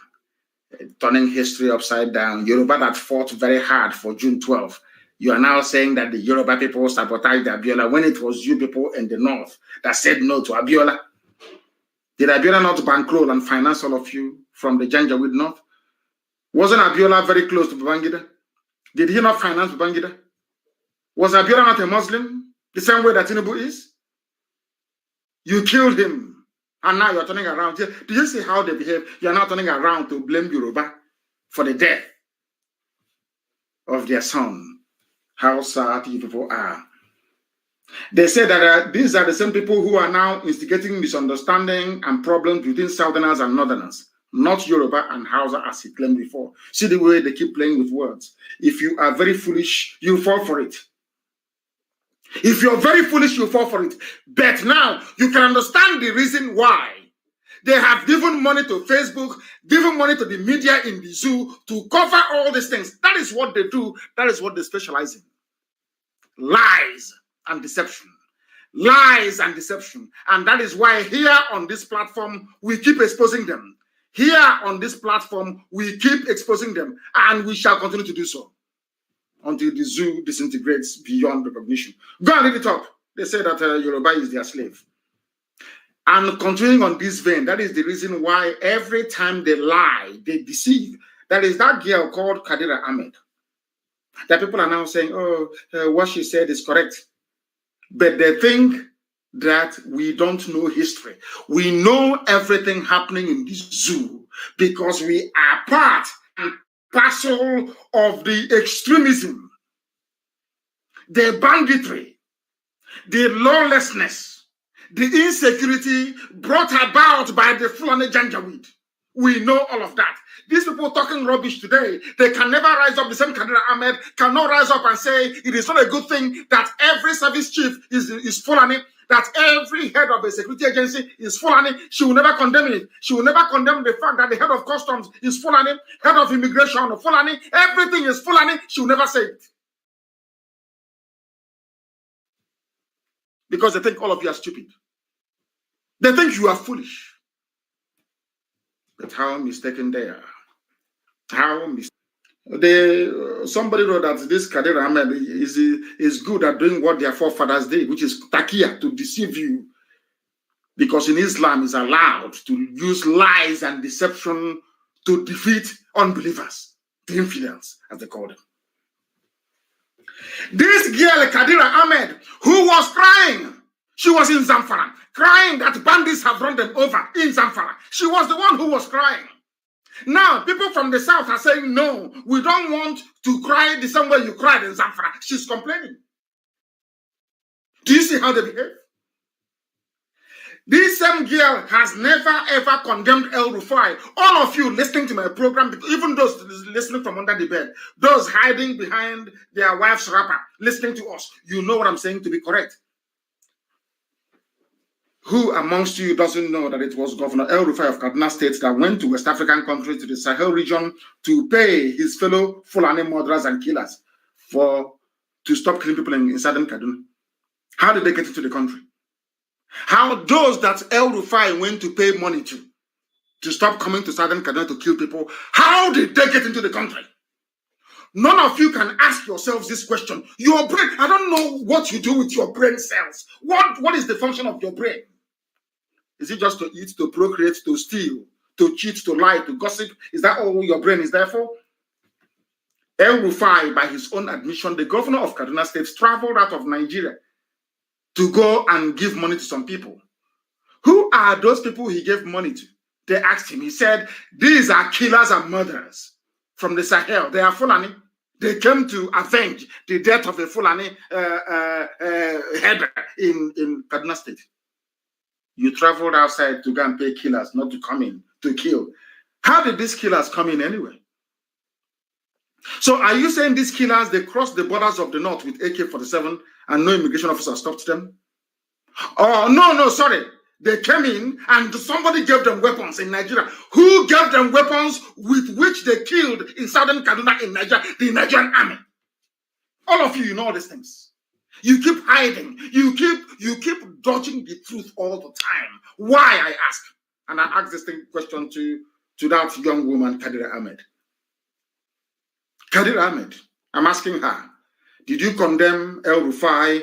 turning history upside down. Yoruba that fought very hard for June 12. You are now saying that the Yoruba people sabotaged Abiola when it was you people in the north that said no to Abiola. Did Abiola not bankroll and finance all of you from the Janjaweed north? Wasn't Abiola very close to Babangida? Did he not finance Babangida? Was Abiola not a Muslim? The same way that Tinubu is? You killed him. And now you're turning around. Do you see how they behave? You're now turning around to blame Yoruba for the death of their son. How sad you people are. They say that these are the same people who are now instigating misunderstanding and problems between Southerners and Northerners, not Yoruba and Hausa as he claimed before. See the way they keep playing with words. If you are very foolish, you fall for it. If you're very foolish, you fall for it. But now you can understand the reason why they have given money to Facebook, given money to the media in the zoo to cover all these things. That is what they do. That is what they specialize in. Lies and deception. Lies and deception. And that is why here on this platform, we keep exposing them. Here on this platform, we keep exposing them. And we shall continue to do so until the zoo disintegrates beyond recognition. Go and read it up. They say that Yoruba is their slave. And continuing on this vein, that is the reason why every time they lie, they deceive. That is that girl called Kadira Ahmed. That people are now saying, oh, what she said is correct. But they think that we don't know history. We know everything happening in this zoo because we are part and parcel of the extremism, the banditry, the lawlessness, the insecurity brought about by the Fulani Janjaweed. We know all of that. These people talking rubbish today, they can never rise up. The same Kadira Ahmed cannot rise up and say it is not a good thing that every service chief is Fulani, that every head of a security agency is Fulani. She will never condemn it. She will never condemn the fact that the head of customs is Fulani, head of immigration Fulani, everything is Fulani. She will never say it. Because they think all of you are stupid. They think you are foolish. But how mistaken they are. How mistaken. Somebody wrote that this Kadir Ahmed is good at doing what their forefathers did, which is takia, to deceive you. Because in Islam, it's allowed to use lies and deception to defeat unbelievers, the infidels, as they call them. This girl, Kadira Ahmed, who was crying, she was in Zamfara, crying that bandits have run them over in Zamfara. She was the one who was crying. Now, people from the south are saying, no, we don't want to cry the same way you cried in Zamfara. She's complaining. Do you see how they behave? This same girl has never ever condemned El Rufai. All of you listening to my program, even those listening from under the bed, those hiding behind their wife's wrapper, listening to us, you know what I'm saying to be correct. Who amongst you doesn't know that it was Governor El Rufai of Kaduna State that went to West African countries, to the Sahel region, to pay his fellow Fulani murderers and killers to stop killing people in southern Kaduna? How did they get into the country? How those that El Rufai went to pay money to stop coming to southern Kaduna to kill people, how did they get into the country? None of you can ask yourselves this question. Your brain, I don't know what you do with your brain cells. What is the function of your brain? Is it just to eat, to procreate, to steal, to cheat, to lie, to gossip? Is that all your brain is there for? El Rufai, by his own admission, the governor of Kaduna State, traveled out of Nigeria to go and give money to some people. Who are those people he gave money to? They asked him. He said, these are killers and murderers from the Sahel. They are Fulani. They came to avenge the death of a Fulani header in Kaduna State. You traveled outside to go and pay killers, not to come in to kill. How did these killers come in anyway? So are you saying these killers, they crossed the borders of the north with AK-47 and no immigration officer stopped them? Oh, no, sorry. They came in and somebody gave them weapons in Nigeria. Who gave them weapons with which they killed in southern Kaduna in Nigeria? The Nigerian army. All of you know all these things. You keep hiding. You keep dodging the truth all the time. Why, I ask? And I ask this question to to that young woman, Kadir Ahmed? Kadir Ahmed, I'm asking her, did you condemn El Rufai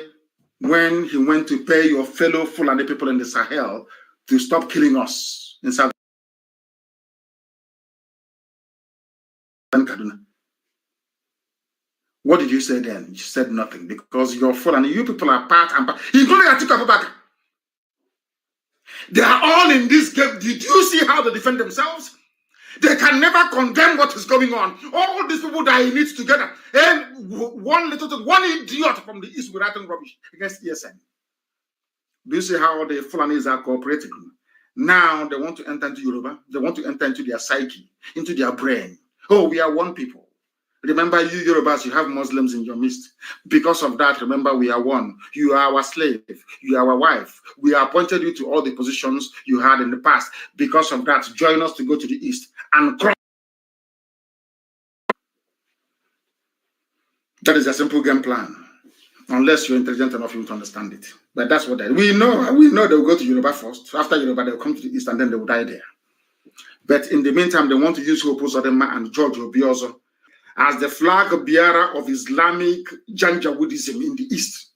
when he went to pay your fellow Fulani people in the Sahel to stop killing us in South Kaduna? What did you say then? You said nothing, because you're Fulani. You people are part and part, including Atiku Abubakar. They are all in this game. Did you see how they defend themselves? They can never condemn what is going on. All these people that he needs together. And one idiot from the East will writing rubbish against ESN. Do you see how the Fulanis are cooperating? Now they want to enter into Yoruba. They want to enter into their psyche, into their brain. Oh, we are one people. Remember, you Yorubas, you have Muslims in your midst. Because of that, remember, we are one. You are our slave. You are our wife. We appointed you to all the positions you had in the past. Because of that, join us to go to the East and cross. That is a simple game plan. Unless you're intelligent enough, you to understand it. But that's what we know. We know they'll go to Yoruba first. After Yoruba, they'll come to the East and then they will die there. But in the meantime, they want to use Hope Uzodinma and George Obiozor as the flag bearer of Islamic Janjaweedism in the East.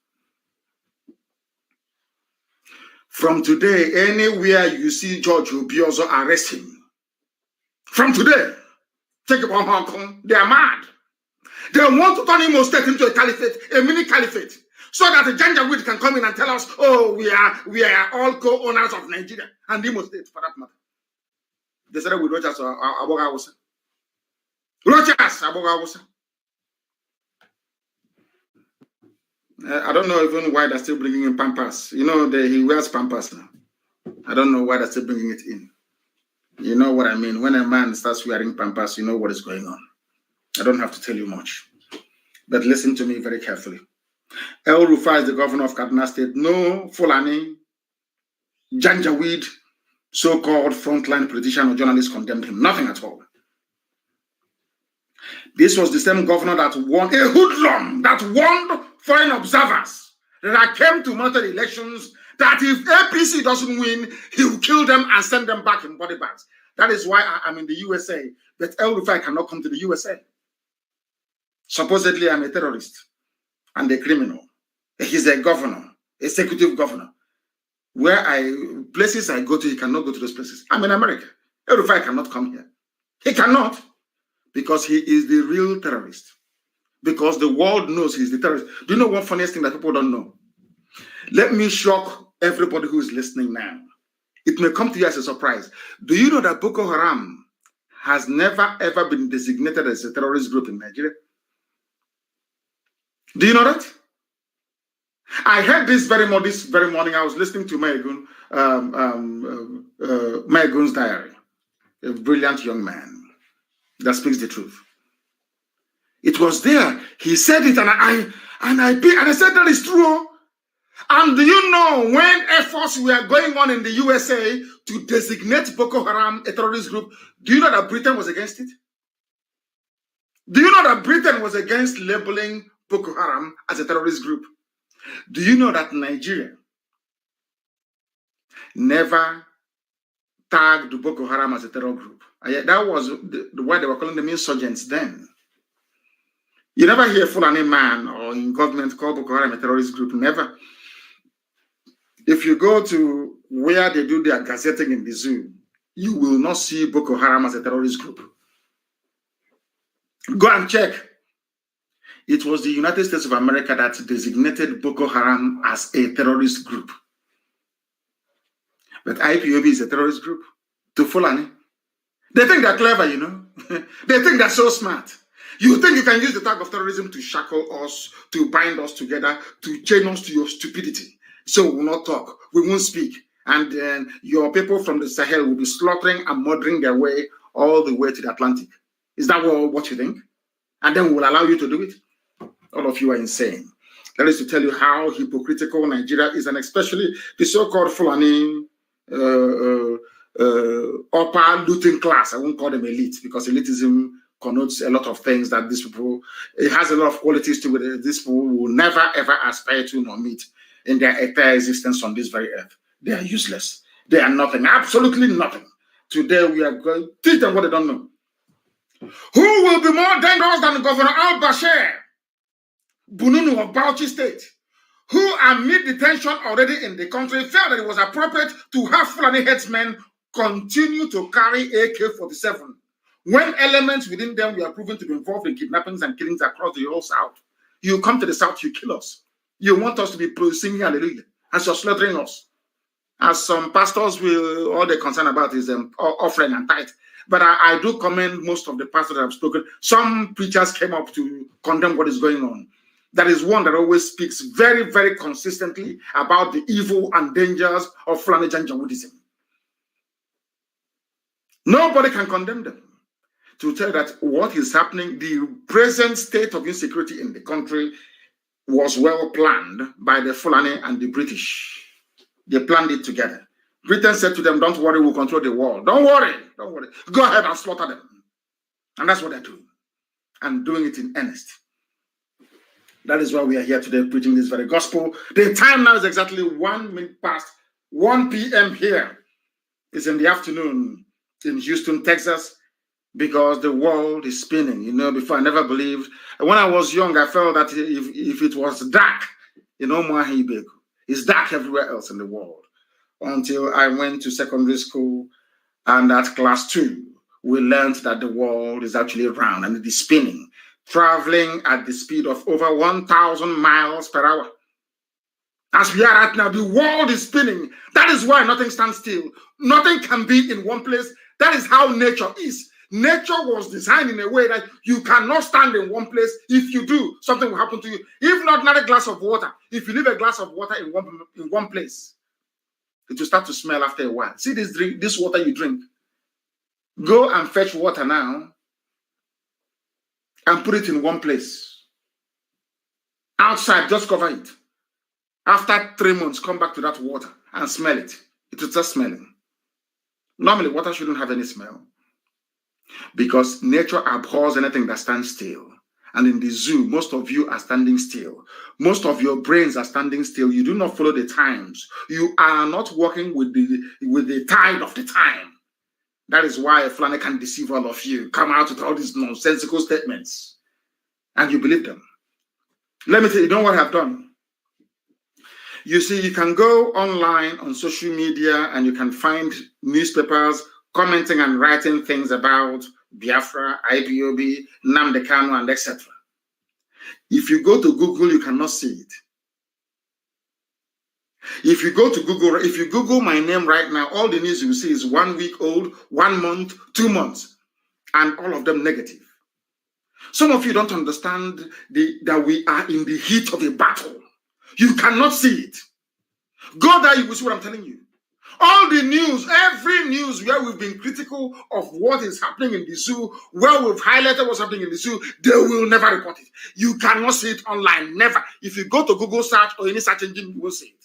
From today, anywhere you see George Obiozor, arrest him. From today, take it on Hong Kong. They are mad. They want to turn Imo State into a caliphate, a mini caliphate, so that the Janjaweed can come in and tell us, oh, we are all co-owners of Nigeria and Imo State, for that matter. They said with Rogers or Aboga Hausa. Rogers, Aboga Hausa. I don't know even why they're still bringing in Pampas. You know, he wears Pampas now. I don't know why they're still bringing it in. You know what I mean? When a man starts wearing Pampas, you know what is going on. I don't have to tell you much. But listen to me very carefully. El Rufai is the governor of Kaduna State. No Fulani, Janjaweed, so-called frontline politician or journalist condemned him. Nothing at all. This was the same governor that won a hoodlum, that warned foreign observers that came to monitor elections, that if APC doesn't win, he will kill them and send them back in body bags. That is why I'm in the USA. But El Rufai cannot come to the USA. Supposedly, I'm a terrorist and a criminal. He's a governor, executive governor. Places I go to, he cannot go to those places. I'm in America. El Rufai cannot come here. He cannot, because he is the real terrorist. Because the world knows he's the terrorist. Do you know one funniest thing that people don't know? Let me shock everybody who is listening now. It may come to you as a surprise. Do you know that Boko Haram has never ever been designated as a terrorist group in Nigeria? Do you know that? I heard this very morning. I was listening to Maegun's diary, a brilliant young man that speaks the truth. It was there. He said it, and I said that is true. And do you know when efforts were going on in the USA to designate Boko Haram a terrorist group, do you know that Britain was against it? Do you know that Britain was against labeling Boko Haram as a terrorist group? Do you know that Nigeria never tagged Boko Haram as a terror group? That was why they were calling them insurgents then. You never hear Fulani man or in government call Boko Haram a terrorist group. Never. If you go to where they do their gazetting in the zoo, you will not see Boko Haram as a terrorist group. Go and check. It was the United States of America that designated Boko Haram as a terrorist group. But IPOB is a terrorist group to Fulani. They think they're clever, you know. They think they're so smart. You think you can use the tag of terrorism to shackle us, to bind us together, to chain us to your stupidity. So we will not talk, we won't speak. And then your people from the Sahel will be slaughtering and murdering their way all the way to the Atlantic. Is that what you think? And then we will allow you to do it? All of you are insane. That is to tell you how hypocritical Nigeria is, and especially the so-called Fulani upper looting class. I won't call them elite, because elitism connotes a lot of things that these people, it has a lot of qualities to it. These people will never ever aspire to nor meet in their entire existence on this very earth. They are useless. They are nothing, absolutely nothing. Today we are going to teach them what they don't know. Who will be more dangerous than Governor al-Bashir, Bununu of Bauchi State, who amid the tension already in the country felt that it was appropriate to have Fulani headsmen continue to carry AK-47 when elements within them were proven to be involved in kidnappings and killings across the whole South. You come to the South, you kill us. You want us to be singing hallelujah as you're slaughtering us. As some pastors will, all they're concerned about is offering and tithe. But I do commend most of the pastors that have spoken. Some preachers came up to condemn what is going on. That is one that always speaks very, very consistently about the evil and dangers of Fulani Janjaweedism. Nobody can condemn them. To tell that what is happening, the present state of insecurity in the country was well planned by the Fulani and the British. They planned it together. Britain said to them, don't worry, we'll control the world. Don't worry, don't worry. Go ahead and slaughter them. And that's what they're doing. And doing it in earnest. That is why we are here today preaching this very gospel. The time now is exactly 1 minute past 1 p.m. here. It's in the afternoon in Houston, Texas, because the world is spinning. You know, before I never believed. When I was young, I felt that if it was dark, it's dark everywhere else in the world. Until I went to secondary school, and at class 2, we learned that the world is actually round and it is spinning, traveling at the speed of over 1,000 miles per hour. As we are right now, the world is spinning. That is why nothing stands still. Nothing can be in one place. That is how nature is. Nature was designed in a way that you cannot stand in one place. If you do, something will happen to you. If not a glass of water. If you leave a glass of water in one place, it will start to smell after a while. See this water you drink. Go and fetch water now and put it in one place. Outside, just cover it. After 3 months, come back to that water and smell it. It will start smelling. Normally, water shouldn't have any smell because nature abhors anything that stands still. And in the zoo, most of you are standing still. Most of your brains are standing still. You do not follow the times. You are not working with the tide of the time. That is why a Fulani can deceive all of you. Come out with all these nonsensical statements. And you believe them. Let me tell you, know what I've done? You see, you can go online on social media and you can find newspapers commenting and writing things about Biafra, IPOB, Nnamdi Kanu, and etc. If you go to Google, you cannot see it. If you go to Google, if you Google my name right now, all the news you will see is 1 week old, 1 month, 2 months, and all of them negative. Some of you don't understand that we are in the heat of a battle. You cannot see it. Go there, you will see what I'm telling you. All the news, every news where we've been critical of what is happening in the zoo, where we've highlighted what's happening in the zoo, they will never report it. You cannot see it online, never. If you go to Google search or any search engine, you will see it.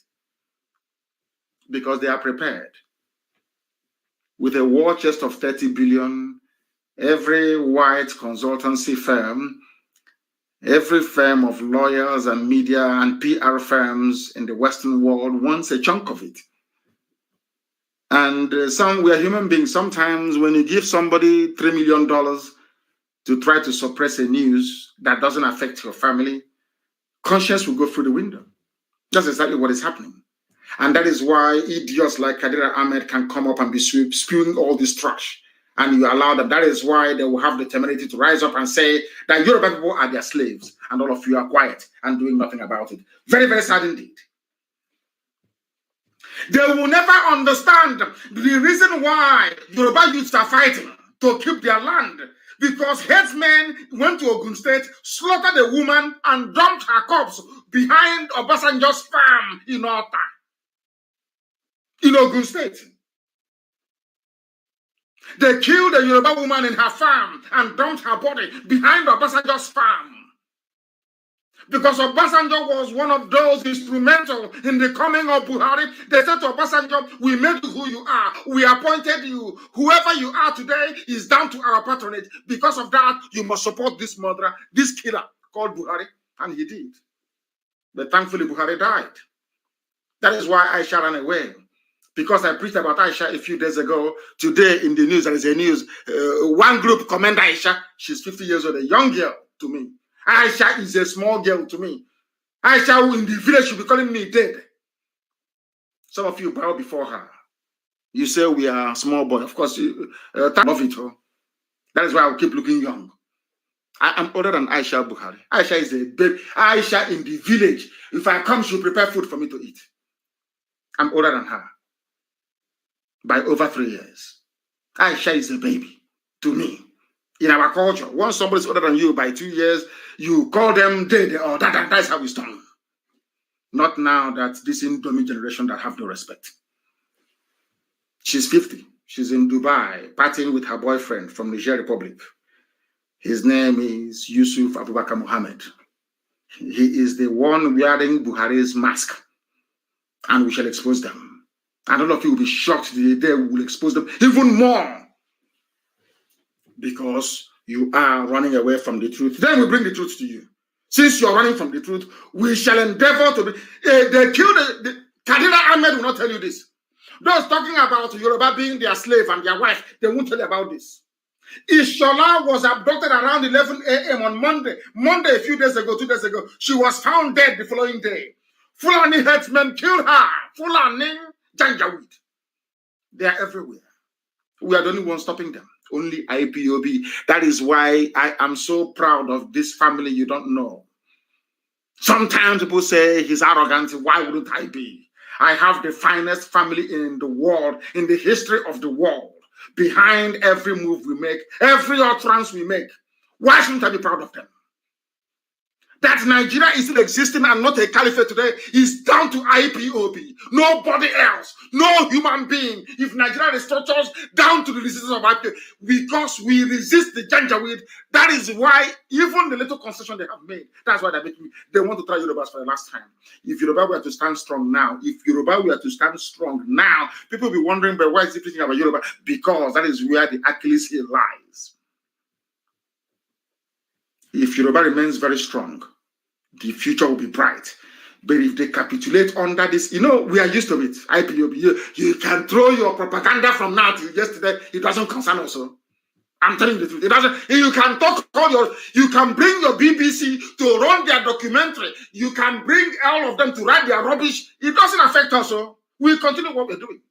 Because they are prepared. With a war chest of 30 billion, every white consultancy firm, every firm of lawyers and media and PR firms in the Western world wants a chunk of it. And we are human beings. Sometimes when you give somebody $3 million to try to suppress a news that doesn't affect your family, conscience will go through the window. That's exactly what is happening. And that is why idiots like Kadira Ahmed can come up and be spewing all this trash. And you allow them. That is why they will have the temerity to rise up and say that Yoruba people are their slaves. And all of you are quiet and doing nothing about it. Very, very sad indeed. They will never understand the reason why Yoruba youths are fighting to keep their land. Because headsmen went to Ogun State, slaughtered a woman, and dumped her corpse behind Obasanjo's farm in Ota. In Ogun State. They killed a Yoruba woman in her farm and dumped her body behind Obasanjo's farm. Because Obasanjo was one of those instrumental in the coming of Buhari. They said to Obasanjo, we made you who you are. We appointed you. Whoever you are today is down to our patronage. Because of that, you must support this murderer, this killer called Buhari. And he did. But thankfully, Buhari died. That is why Aisha ran away. Because I preached about Aisha a few days ago. Today in the news, there is a news. One group commend Aisha. She's 50 years old, a young girl to me. Aisha is a small girl to me. Aisha, who in the village should be calling me dead. Some of you bow before her. You say we are small boy. Of course, I love it. Oh. That is why I'll keep looking young. I am older than Aisha Buhari. Aisha is a baby. Aisha in the village. If I come, she'll prepare food for me to eat. I'm older than her by over 3 years. Aisha is a baby to me. In our culture, once somebody's older than you by 2 years, you call them dead or that's how it's done. Not now that this Indomie generation that have no respect. She's 50. She's in Dubai, partying with her boyfriend from Niger Republic. His name is Yusuf Abubakar Mohammed. He is the one wearing Buhari's mask. And we shall expose them. And all of you will be shocked the day we will expose them even more. Because you are running away from the truth. Then we bring the truth to you. Since you are running from the truth, we shall endeavor to be... they killed Kadira Ahmed will not tell you this. Those talking about Yoruba being their slave and their wife, they won't tell you about this. Ishola was abducted around 11 a.m. on Monday. Monday, a few days ago, 2 days ago. She was found dead the following day. Fulani headsmen killed her. Fulani Janjaweed. They are everywhere. We are the only ones stopping them. Only IPOB. That is why I am so proud of this family you don't know. Sometimes people say he's arrogant. Why wouldn't I be? I have the finest family in the world, in the history of the world. Behind every move we make, every utterance we make. Why shouldn't I be proud of them? That Nigeria is still existing and not a caliphate today is down to IPOB. Nobody else. No human being. If Nigeria restructures down to the resistance of IPOB, because we resist the Janjaweed, that is why even the little concession they have made, that's why they want to try Yorubas for the last time. If Yoruba were to stand strong now, people will be wondering, but why is he preaching about Yoruba? Because that is where the Achilles heel lies. If Yoruba remains very strong, the future will be bright. But if they capitulate under this, we are used to it. IPOB, you can throw your propaganda from now to yesterday. It doesn't concern us. I'm telling you the truth. It doesn't. You can you can bring your BBC to run their documentary. You can bring all of them to write their rubbish. It doesn't affect us. We continue what we're doing.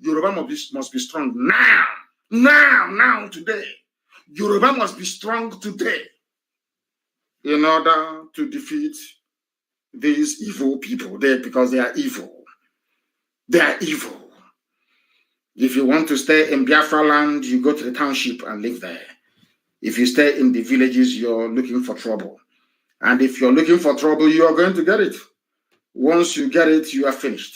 Yoruba must be strong now. Now, today. Yoruba must be strong today. In order to defeat these evil people there, because they are evil. They are evil. If you want to stay in Biafra land, you go to the township and live there. If you stay in the villages, you're looking for trouble. And if you're looking for trouble, you are going to get it. Once you get it, you are finished.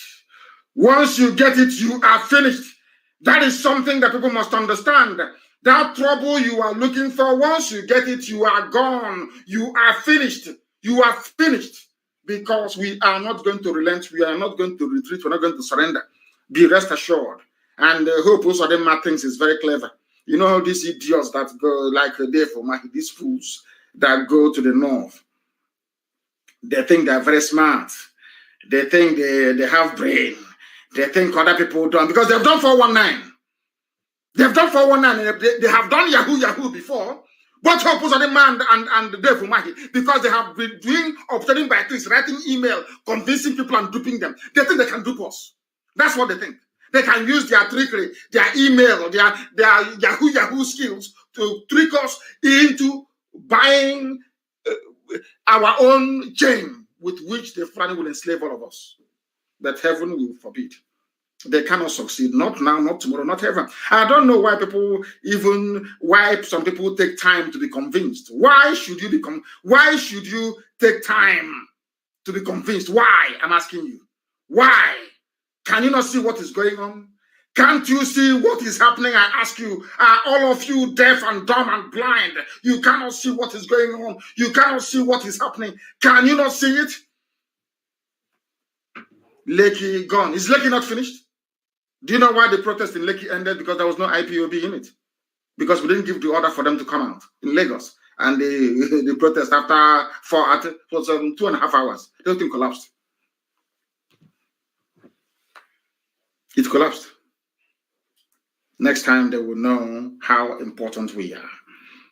Once you get it, you are finished. That is something that people must understand. That trouble you are looking for, once you get it, you are gone. You are finished. You are finished. Because we are not going to relent. We are not going to retreat. We're not going to surrender. Be rest assured. And Hope Uzodinma thinks is very clever. You know these idiots that go like these fools that go to the north. They think they're very smart. They think they have brain. They think other people don't. Because they've done 419. They've done 419. They have done Yahoo before. But Hope Uzodinma and Dave Umahi, because they have been doing obtaining by tricks, writing email, convincing people and duping them. They think they can dupe us. That's what they think. They can use their trickery, their email, their Yahoo skills to trick us into buying our own chain with which the Fulani will enslave all of us. But heaven will forbid. They cannot succeed. Not now, not tomorrow, not ever. I don't know why some people take time to be convinced. Why should you take time to be convinced? Why? I'm asking you. Why? Can you not see what is going on? Can't you see what is happening? I ask you, are all of you deaf and dumb and blind? You cannot see what is going on. You cannot see what is happening. Can you not see it? Lekki gone. Is Lekki not finished? Do you know why the protest in Lekki ended? Because there was no IPOB in it. Because we didn't give the order for them to come out in Lagos. And the protest after 2.5 hours, the whole thing collapsed. It collapsed. Next time they will know how important we are.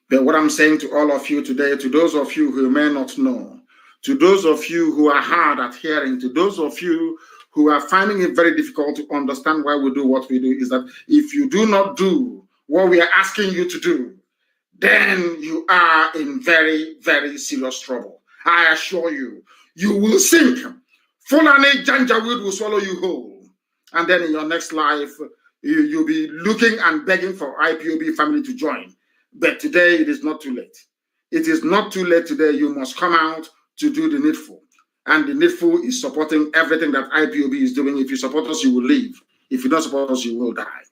But what I'm saying to all of you today, to those of you who may not know, to those of you who are hard at hearing, to those of you who are finding it very difficult to understand why we do what we do, is that if you do not do what we are asking you to do, then you are in very, very serious trouble. I assure you, you will sink. Fulani Janjaweed will swallow you whole. And then in your next life, you'll be looking and begging for IPOB family to join. But today, it is not too late. It is not too late today. You must come out to do the needful. And the needful is supporting everything that IPOB is doing. If you support us, you will leave. If you don't support us, you will die.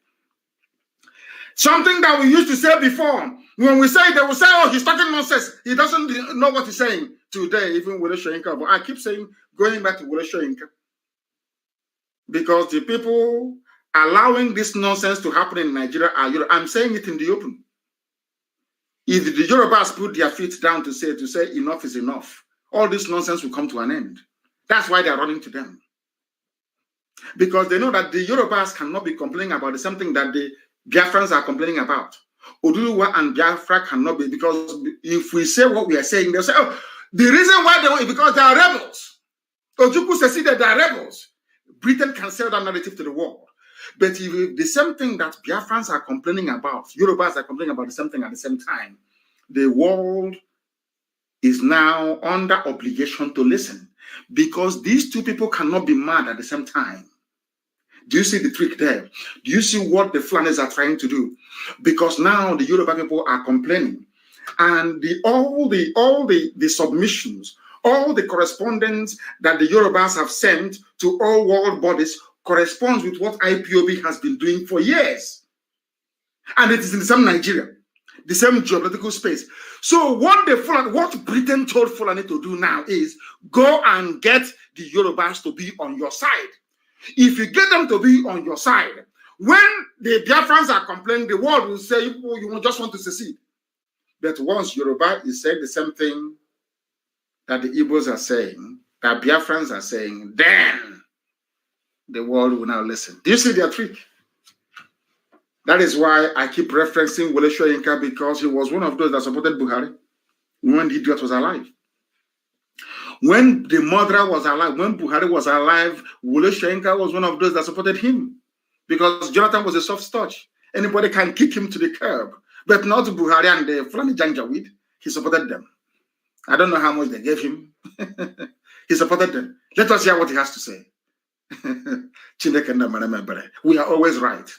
Something that we used to say before, when we say, they will say, oh, he's talking nonsense. He doesn't know what he's saying. Today, even Wole Soyinka. But I keep saying, going back to Wole Soyinka, because the people allowing this nonsense to happen in Nigeria are Yoruba. I'm saying it in the open. If the Yorubas put their feet down to say enough is enough, all this nonsense will come to an end. That's why they're running to them. Because they know that the Yorubas cannot be complaining about the same thing that the Biafrans are complaining about. Oduduwa and Biafra cannot be, because if we say what we are saying, they'll say, oh, the reason why they want it because they are rebels. Ojukwu says that they are rebels. Britain can sell that narrative to the world. But if the same thing that Biafrans are complaining about, Yorubas are complaining about the same thing at the same time, the world is now under obligation to listen, because these two people cannot be mad at the same time. Do you see the trick there? Do you see what the Fulanis are trying to do? Because now the Yoruba people are complaining, and all the submissions, all the correspondence that the Yorubas have sent to all world bodies corresponds with what IPOB has been doing for years. And it is in the same Nigeria, the same geopolitical space. So what Britain told Fulani to do now is go and get the Yorubas to be on your side. If you get them to be on your side, when the Biafrans are complaining, the world will say, oh, you just want to secede. But once Yoruba is saying the same thing that the Igbos are saying, that Biafrans are saying, then the world will now listen. Do you see their trick? That is why I keep referencing Wole Soyinka, because he was one of those that supported Buhari when the idiot was alive. When the murderer was alive, when Buhari was alive, Wole Soyinka was one of those that supported him, because Jonathan was a soft touch. Anybody can kick him to the curb, but not Buhari and the Fulani Janjaweed. He supported them. I don't know how much they gave him. He supported them. Let us hear what he has to say. We are always right.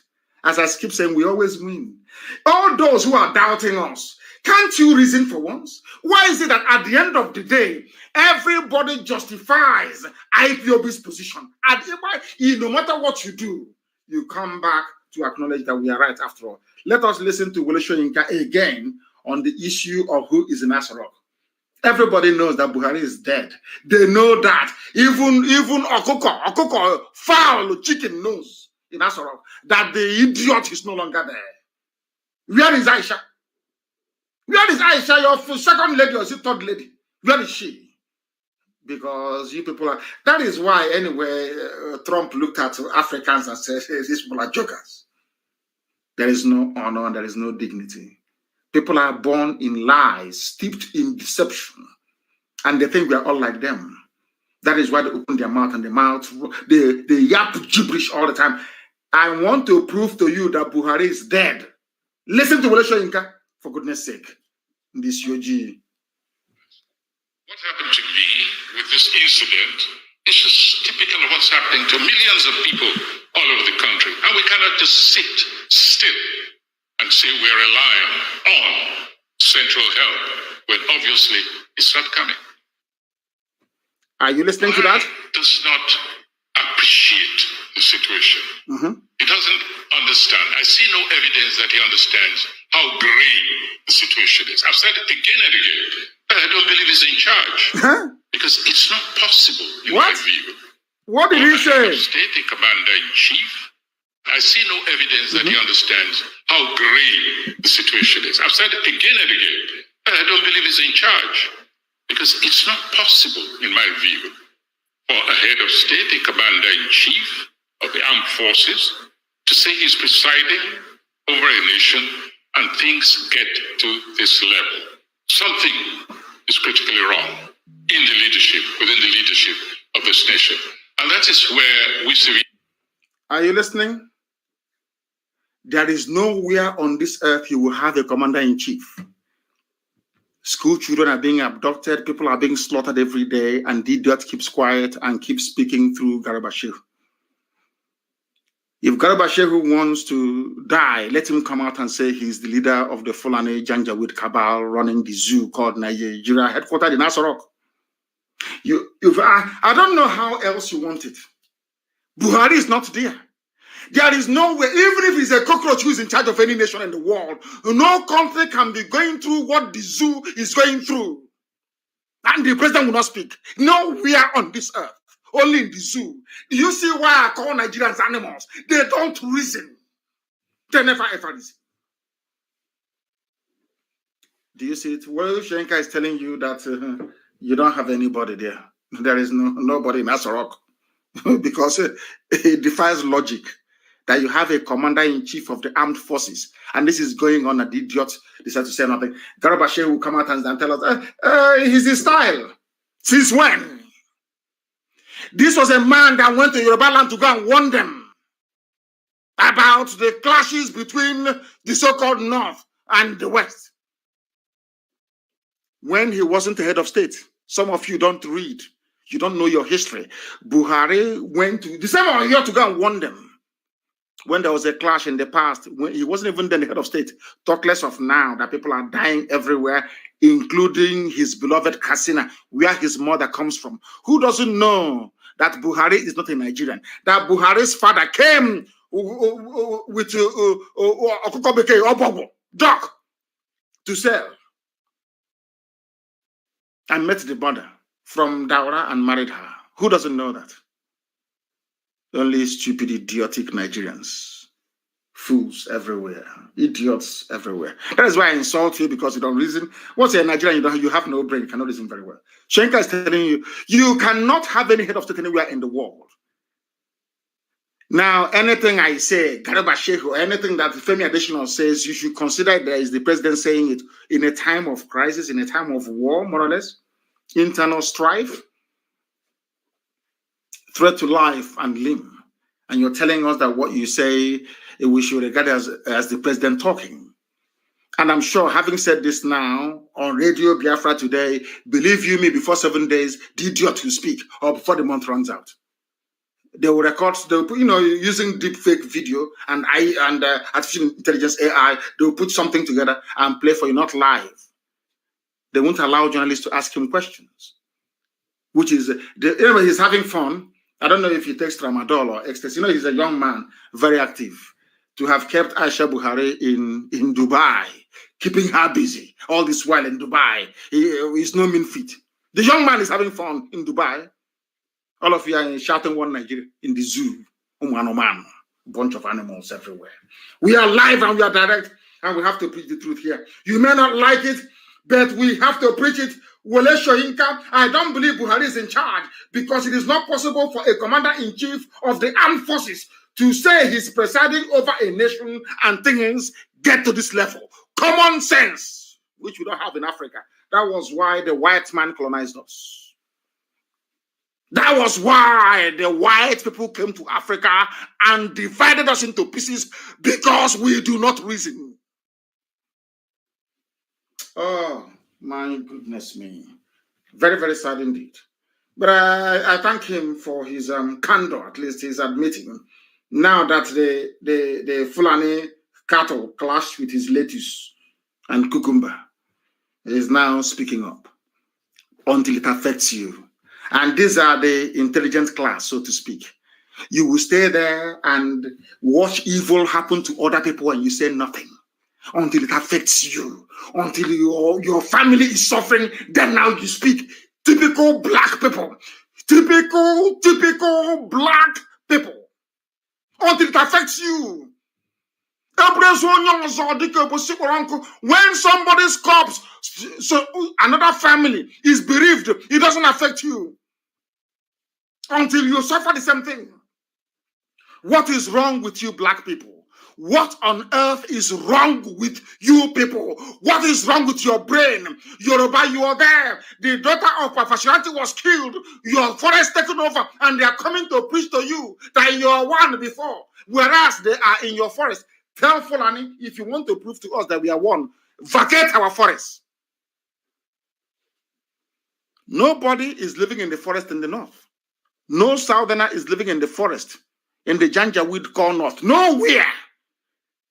As I keep saying, we always win. All those who are doubting us, can't you reason for once? Why is it that at the end of the day, everybody justifies IPOB's position? And no matter what you do, you come back to acknowledge that we are right after all. Let us listen to Wole Soyinka again on the issue of who is in Asarok. Everybody knows that Buhari is dead. They know that. Even Okoko, fowl, chicken knows in Asarok that the idiot is no longer there. Where is Aisha? Where is Aisha, your second lady or third lady? Where is she? Because you people are... That is why, anyway, Trump looked at Africans and said, hey, these people are jokers. There is no honor and there is no dignity. People are born in lies, steeped in deception, and they think we are all like them. That is why they open their mouth, and they yap gibberish all the time. I want to prove to you that Buhari is dead. Listen to Wole Soyinka, for goodness sake. This UG. What happened to me with this incident is just typical of what's happening to millions of people all over the country. And we cannot just sit still and say we're relying on central help when obviously it's not coming. Are you listening to that? Does not appreciate the situation. He doesn't understand. I see no evidence that he understands how grave the situation is. I've said it again and again. But I don't believe he's in charge. Because it's not possible in my view. What did he say? State, the commander-in-chief. I see no evidence that he understands how grave the situation is. I've said it again and again. But I don't believe he's in charge. Because it's not possible, in my view, for a head of state, a commander-in-chief of the armed forces to say he's presiding over a nation and things get to this level. Something is critically wrong in the leadership, within the leadership of this nation. And that is where we see. Are you listening? There is nowhere on this earth you will have a commander-in-chief. School children are being abducted, people are being slaughtered every day, and the idiot keeps quiet and keeps speaking through Garba Shehu. If Garba Shehu wants to die, let him come out and say he's the leader of the Fulani Janjaweed cabal running the zoo called Nigeria, headquartered in Asorok. I don't know how else you want it. Buhari is not there. There is no way, even if he's a cockroach who is in charge of any nation in the world, no country can be going through what the zoo is going through. And the president will not speak. Nowhere on this earth, only in the zoo. Do you see why I call Nigerians animals? They don't reason. They never ever reason. Do you see it? Well, Shenka is telling you that you don't have anybody there. There is nobody in Asorok because it defies logic that you have a commander-in-chief of the armed forces, and this is going on, and the idiot decided to say nothing. Garba Shehu will come out and tell us, he's his style. Since when? This was a man that went to Yoruba land to go and warn them about the clashes between the so-called North and the West. When he wasn't the head of state, some of you don't read. You don't know your history. Buhari went to the same year to go and warn them. When there was a clash in the past, when he wasn't even then the head of state, talk less of now that people are dying everywhere, including his beloved Katsina, where his mother comes from. Who doesn't know that Buhari is not a Nigerian? That Buhari's father came with dog to sell and met the mother from Daura and married her. Who doesn't know that? Only stupid, idiotic Nigerians. Fools everywhere. Idiots everywhere. That is why I insult you, because you don't reason. Once you're a Nigerian, you have no brain. You cannot reason very well. Shenka is telling you, you cannot have any head of state anywhere in the world. Now, anything I say, Garba Shehu, anything that Femi Adesina says, you should consider that is the president saying it in a time of crisis, in a time of war, more or less, internal strife, threat to life and limb, and you're telling us that what you say we should regard as the president talking. And I'm sure, having said this now on Radio Biafra today, believe you me, before 7 days, the idiot will speak, or before the month runs out. They will record, using deep fake video and artificial intelligence AI. They will put something together and play for you, not live. They won't allow journalists to ask him questions, which is he's having fun. I don't know if he takes tramadol or ecstasy. He's a young man, very active. To have kept Aisha Buhari in Dubai, keeping her busy all this while in Dubai, he's no mean feat. The young man is having fun in Dubai. All of you are shouting one Nigeria in the zoo. A bunch of animals everywhere. We are live and we are direct, and we have to preach the truth here. You may not like it, but we have to preach it. Wole Soyinka, I don't believe Buhari is in charge, because it is not possible for a commander-in-chief of the armed forces to say he's presiding over a nation and things get to this level. Common sense, which we don't have in Africa. That was why the white man colonized us. That was why the white people came to Africa and divided us into pieces, because we do not reason. Oh, my goodness me. Very, very sad indeed. But I thank him for his candor. At least he's admitting now that the Fulani cattle clashed with his lettuce and cucumber. He is now speaking up until it affects you. And these are the intelligent class, so to speak. You will stay there and watch evil happen to other people and you say nothing until it affects you, until your family is suffering. Then now you speak. Typical black people. Typical black people. Until it affects you. When somebody's corpse, so another family is bereaved, it doesn't affect you until you suffer the same thing. What is wrong with you, black people? What on earth is wrong with you people? What is wrong with your brain? Yoruba, you are there. The daughter of Pafashiranti was killed. Your forest taken over, and they are coming to preach to you that you are one before, whereas they are in your forest. Tell Fulani, if you want to prove to us that we are one, vacate our forest. Nobody is living in the forest in the north. No southerner is living in the forest in the Janjaweed core north. Nowhere.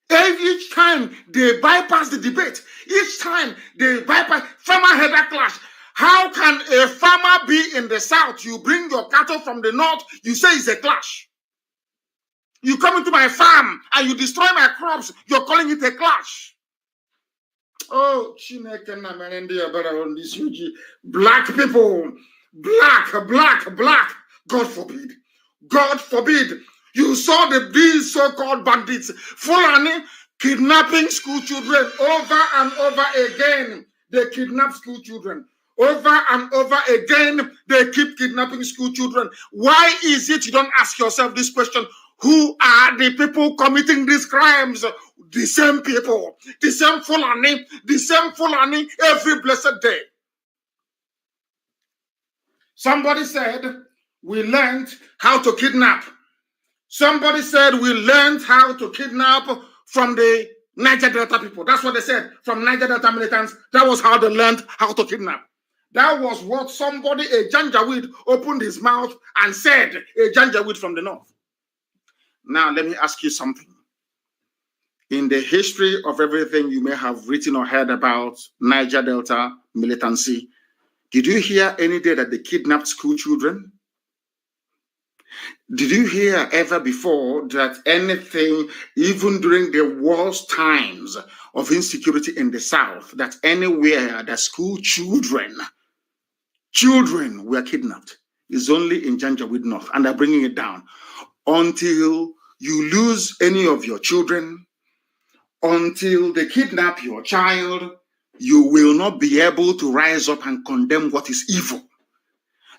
Each time they bypass the debate, each time they bypass farmer-header clash. How can a farmer be in the south? You bring your cattle from the north, you say it's a clash. You come into my farm and you destroy my crops, you're calling it a clash. Oh, on this huge black people, black, God forbid. God forbid. You saw these so-called bandits, Fulani, kidnapping school children over and over again. They kidnap school children. Over and over again, they keep kidnapping school children. Why is it you don't ask yourself this question? Who are the people committing these crimes? The same people, the same Fulani every blessed day. Somebody said, we learned how to kidnap. Somebody said we learned how to kidnap from the Niger Delta people. That's what they said, from Niger Delta militants. That was how they learned how to kidnap. That was what somebody, a Janjaweed, opened his mouth and said, a Janjaweed from the north. Now, let me ask you something. In the history of everything you may have written or heard about Niger Delta militancy, did you hear any day that they kidnapped school children? Did you hear ever before that anything, even during the worst times of insecurity in the South, that anywhere that school children were kidnapped? Is only in Janjaweed North, and they're bringing it down. Until you lose any of your children, until they kidnap your child, you will not be able to rise up and condemn what is evil.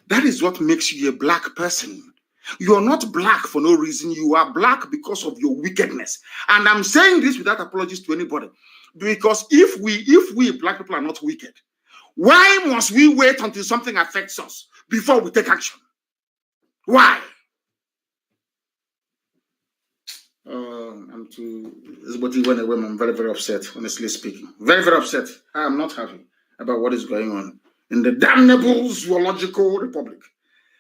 That is what makes you a black person. You are not black for no reason. You are black because of your wickedness. And I'm saying this without apologies to anybody. Because if we black people are not wicked, why must we wait until something affects us before we take action? Why? I'm very, very upset, honestly speaking. Very, very upset. I am not happy about what is going on in the damnable zoological republic.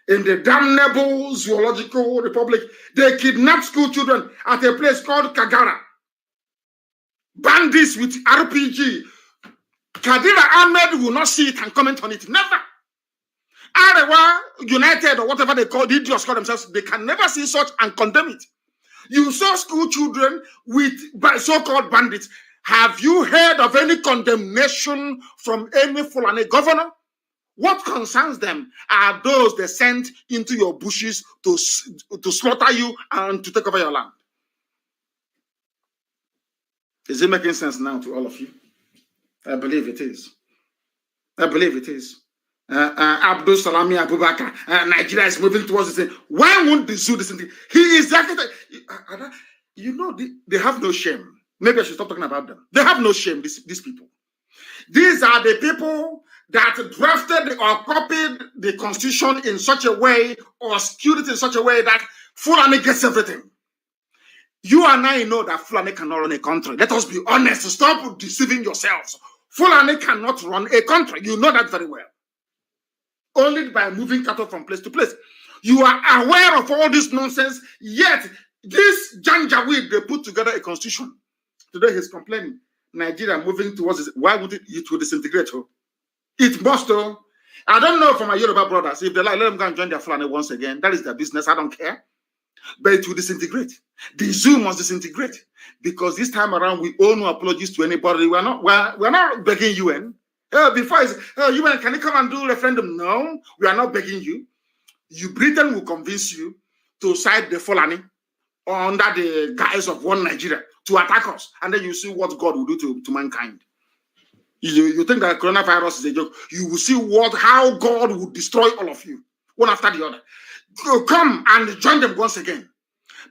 In the damnable zoological republic, they kidnapped school children at a place called Kagara. Bandits with RPG. Kadira Ahmed will not see it and comment on it. Never. Arewa United or whatever they call the idiots call themselves, they can never see such and condemn it. You saw school children with so-called bandits. Have you heard of any condemnation from any Fulani governor? What concerns them are those they sent into your bushes to slaughter you and to take over your land. Is it making sense now to all of you? I believe it is. I believe it is. Abdul Salami Abubakar, Nigeria is moving towards this thing. Why won't the zoo listen to him? He is architect. You know, they have no shame. Maybe I should stop talking about them. They have no shame, these people. These are the people that drafted or copied the constitution in such a way or skewed it in such a way that Fulani gets everything. You and I know that Fulani cannot run a country. Let us be honest. Stop deceiving yourselves. Fulani cannot run a country. You know that very well. Only by moving cattle from place to place. You are aware of all this nonsense, yet this Janjaweed, they put together a constitution. Today he's complaining. Nigeria moving towards this. Why would it will disintegrate? It must. I don't know from my Yoruba brothers. If they like, let them go and join their Fulani once again. That is their business. I don't care. But it will disintegrate. The zoo must disintegrate. Because this time around, we owe no apologies to anybody. We're not begging UN. Before it's, UN, can you come and do referendum? No, we are not begging you. Britain will convince you to side the Fulani under the guise of one Nigeria to attack us. And then you see what God will do to mankind. You think that coronavirus is a joke. You will see how God will destroy all of you, one after the other. Come and join them once again.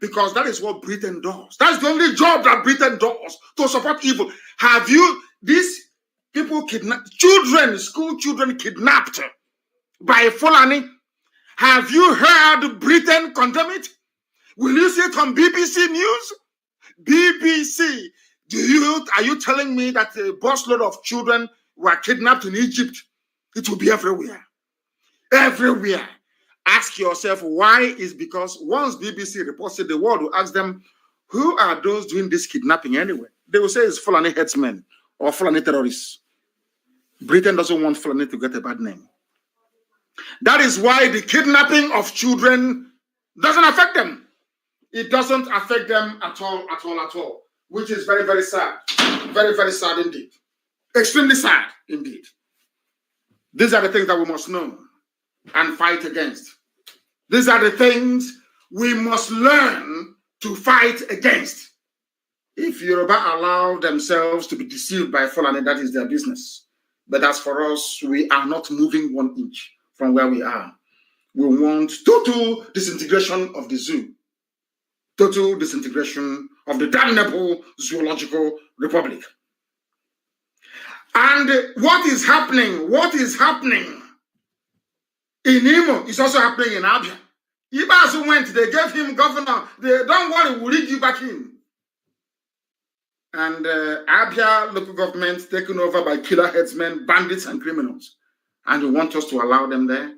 Because that is what Britain does. That's the only job that Britain does, to support evil. Have you, these people kidnapped, children, school children kidnapped by Fulani? Have you heard Britain condemn it? Will you see it on BBC News? BBC, are you telling me that a busload of children were kidnapped in Egypt? It will be everywhere. Everywhere. Ask yourself why. Is because once BBC reports it, the world will ask them, who are those doing this kidnapping anyway? They will say it's Fulani headsmen or Fulani terrorists. Britain doesn't want Fulani to get a bad name. That is why the kidnapping of children doesn't affect them. It doesn't affect them at all, which is very, very sad. Very, very sad indeed. Extremely sad indeed. These are the things that we must know and fight against. These are the things we must learn to fight against. If Yoruba allow themselves to be deceived by Fulani, that is their business. But as for us, we are not moving 1 inch from where we are. We want total disintegration of the zoo. Total disintegration of the damnable zoological republic. And what is happening? What is happening in Imo is also happening in Abia. Ibazu went, they gave him governor. They don't worry, we'll lead you back in. And Abia local government taken over by killer headsmen, bandits, and criminals. And you want us to allow them there?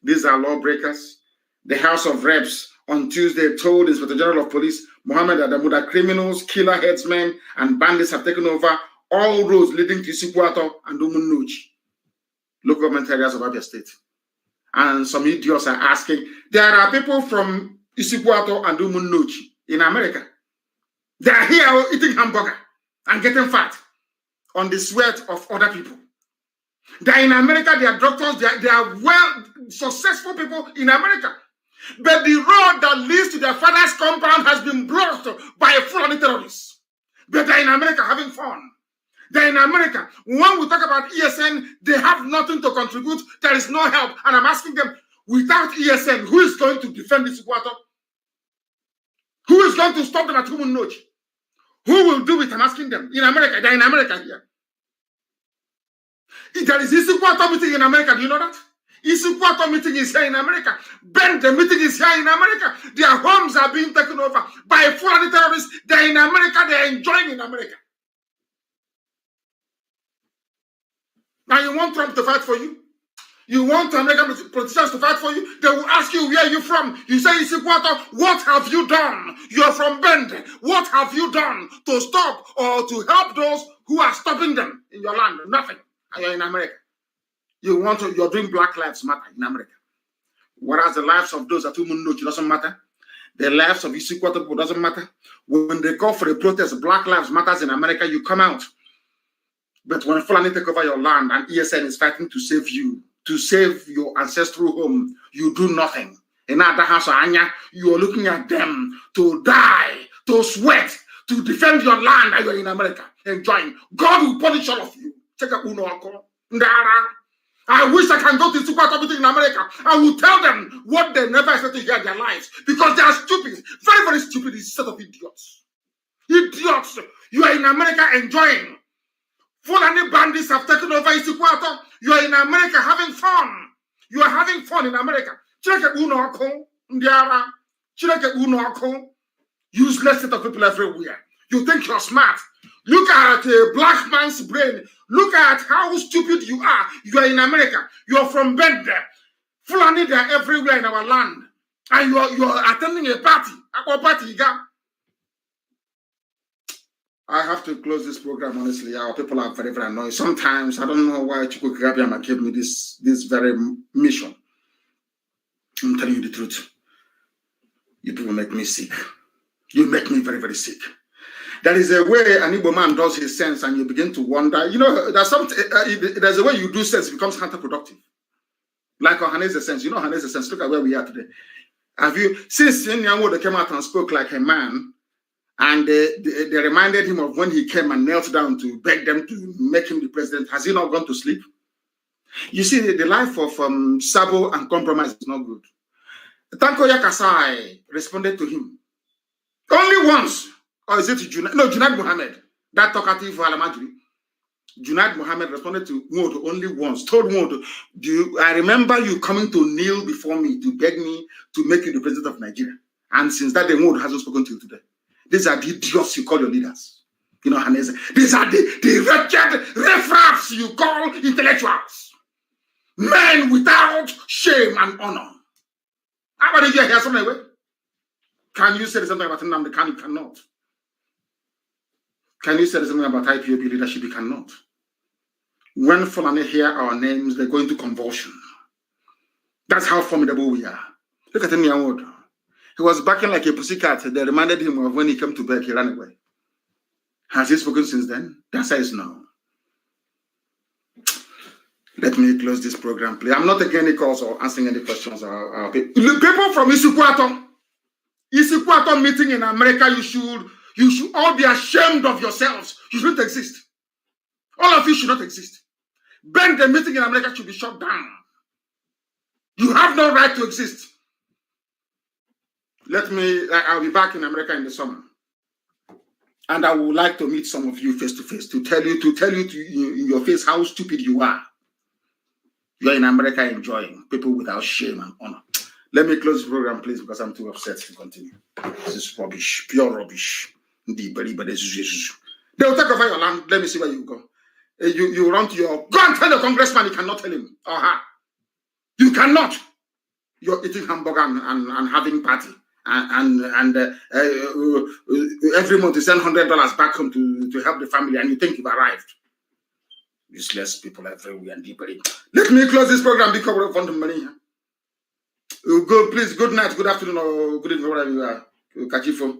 These are lawbreakers. The House of Reps on Tuesday told Inspector General of Police Mohammed Adamu that criminals, killer headsmen, and bandits have taken over all roads leading to Isikuato and Umunuchi, local government areas of Abia State. And some idiots are asking, there are people from Isikuato and Umunuchi in America. They are here eating hamburger and getting fat on the sweat of other people. They are in America, they are doctors, they are well successful people in America. But the road that leads to their father's compound has been blocked by a Fulani terrorist. But they're in America having fun. They're in America. When we talk about ESN, they have nothing to contribute. There is no help. And I'm asking them, without ESN, who is going to defend this water? Who is going to stop them at Umunochi? Who will do it? I'm asking them. In America, they're in America here. There is Isikuato meeting in America. Do you know that? Isikuato meeting is here in America. Ben, the meeting is here in America. Their homes are being taken over by Fulani terrorists. They're in America. They're enjoying in America. Now you want Trump to fight for you? You want American politicians to fight for you? They will ask you, where are you from? You say, Isikuato, what have you done? You're from Bend. What have you done to stop or to help those who are stopping them in your land? Nothing. And you're in America. You're doing Black Lives Matter in America. Whereas the lives of those at Umunochi doesn't matter. The lives of Isikuato people doesn't matter. When they call for a protest, Black Lives Matters in America, you come out. But when Fulani take over your land and ESN is fighting to save you, to save your ancestral home, you do nothing. In other house, you are looking at them to die, to sweat, to defend your land, and you're in America enjoying. God will punish all of you. Check out Uno Uncle. I wish I can go to Isikuato meeting in America. I will tell them what they never expect to hear in their lives because they are stupid, very, very stupid. It's a set of idiots. Idiots. You are in America enjoying. Fulani bandits have taken over Isikuato. You are in America having fun. You are having fun in America. Useless set of people everywhere. You think you're smart. Look at a black man's brain. Look at how stupid you are. You are in America. You are from Bend. Fulani, they are everywhere in our land. And you are attending a party. I have to close this program, honestly. Our people are very, very annoying. Sometimes, I don't know why Chukwu Kagabiyama gave me this very mission. I'm telling you the truth. You people make me sick. You make me very, very sick. There is a way an Igbo man does his sense and you begin to wonder. You know, there's a way you do sense, it becomes counterproductive. Like Ohanese's sense. You know Ohanese's sense. Look at where we are today. Since Nyanwodo came out and spoke like a man, and they reminded him of when he came and knelt down to beg them to make him the president. Has he not gone to sleep? You see, the life of Sabo and compromise is not good. Tanko Yakasai responded to him. Only once. Or is it Junaid? No, Junaid Mohammed. That talkative Alamajri. Junaid Mohammed responded to Modu only once. Told Modu, I remember you coming to kneel before me to beg me to make you the president of Nigeria. And since that day, Modu hasn't spoken to you today. These are the idiots you call your leaders. You know, Hanese. These are the wretched refracts you call intellectuals. Men without shame and honor. How about you hear something like that? Can you say something about Nnamdi Kanu? You cannot. Can you say something about IPOB leadership? You cannot. When Fulani hear our names, they go into convulsion. That's how formidable we are. Look at him. He was backing like a pussycat. They reminded him of when he came to bed, he ran away. Has he spoken since then? The answer is no. Let me close this program, please. I'm not taking any calls or answering any questions. People from Isukwato meeting in America, you should all be ashamed of yourselves. You shouldn't exist. All of you should not exist. Ben, the meeting in America should be shut down. You have no right to exist. I'll be back in America in the summer. And I would like to meet some of you face to face to tell you in your face how stupid you are. You're in America enjoying people without shame and honor. Let me close the program, please, because I'm too upset to continue. This is rubbish, pure rubbish. They will take over your land. Let me see where you go. You run to go and tell the congressman you cannot tell him or her. You cannot. You're eating hamburger and having party. And every month you send $100 back home to help the family, and you think you've arrived. Useless people everywhere and deeper. Let me close this program because we're from the money. Please, good night, good afternoon, or good evening, wherever you are. Catch you for.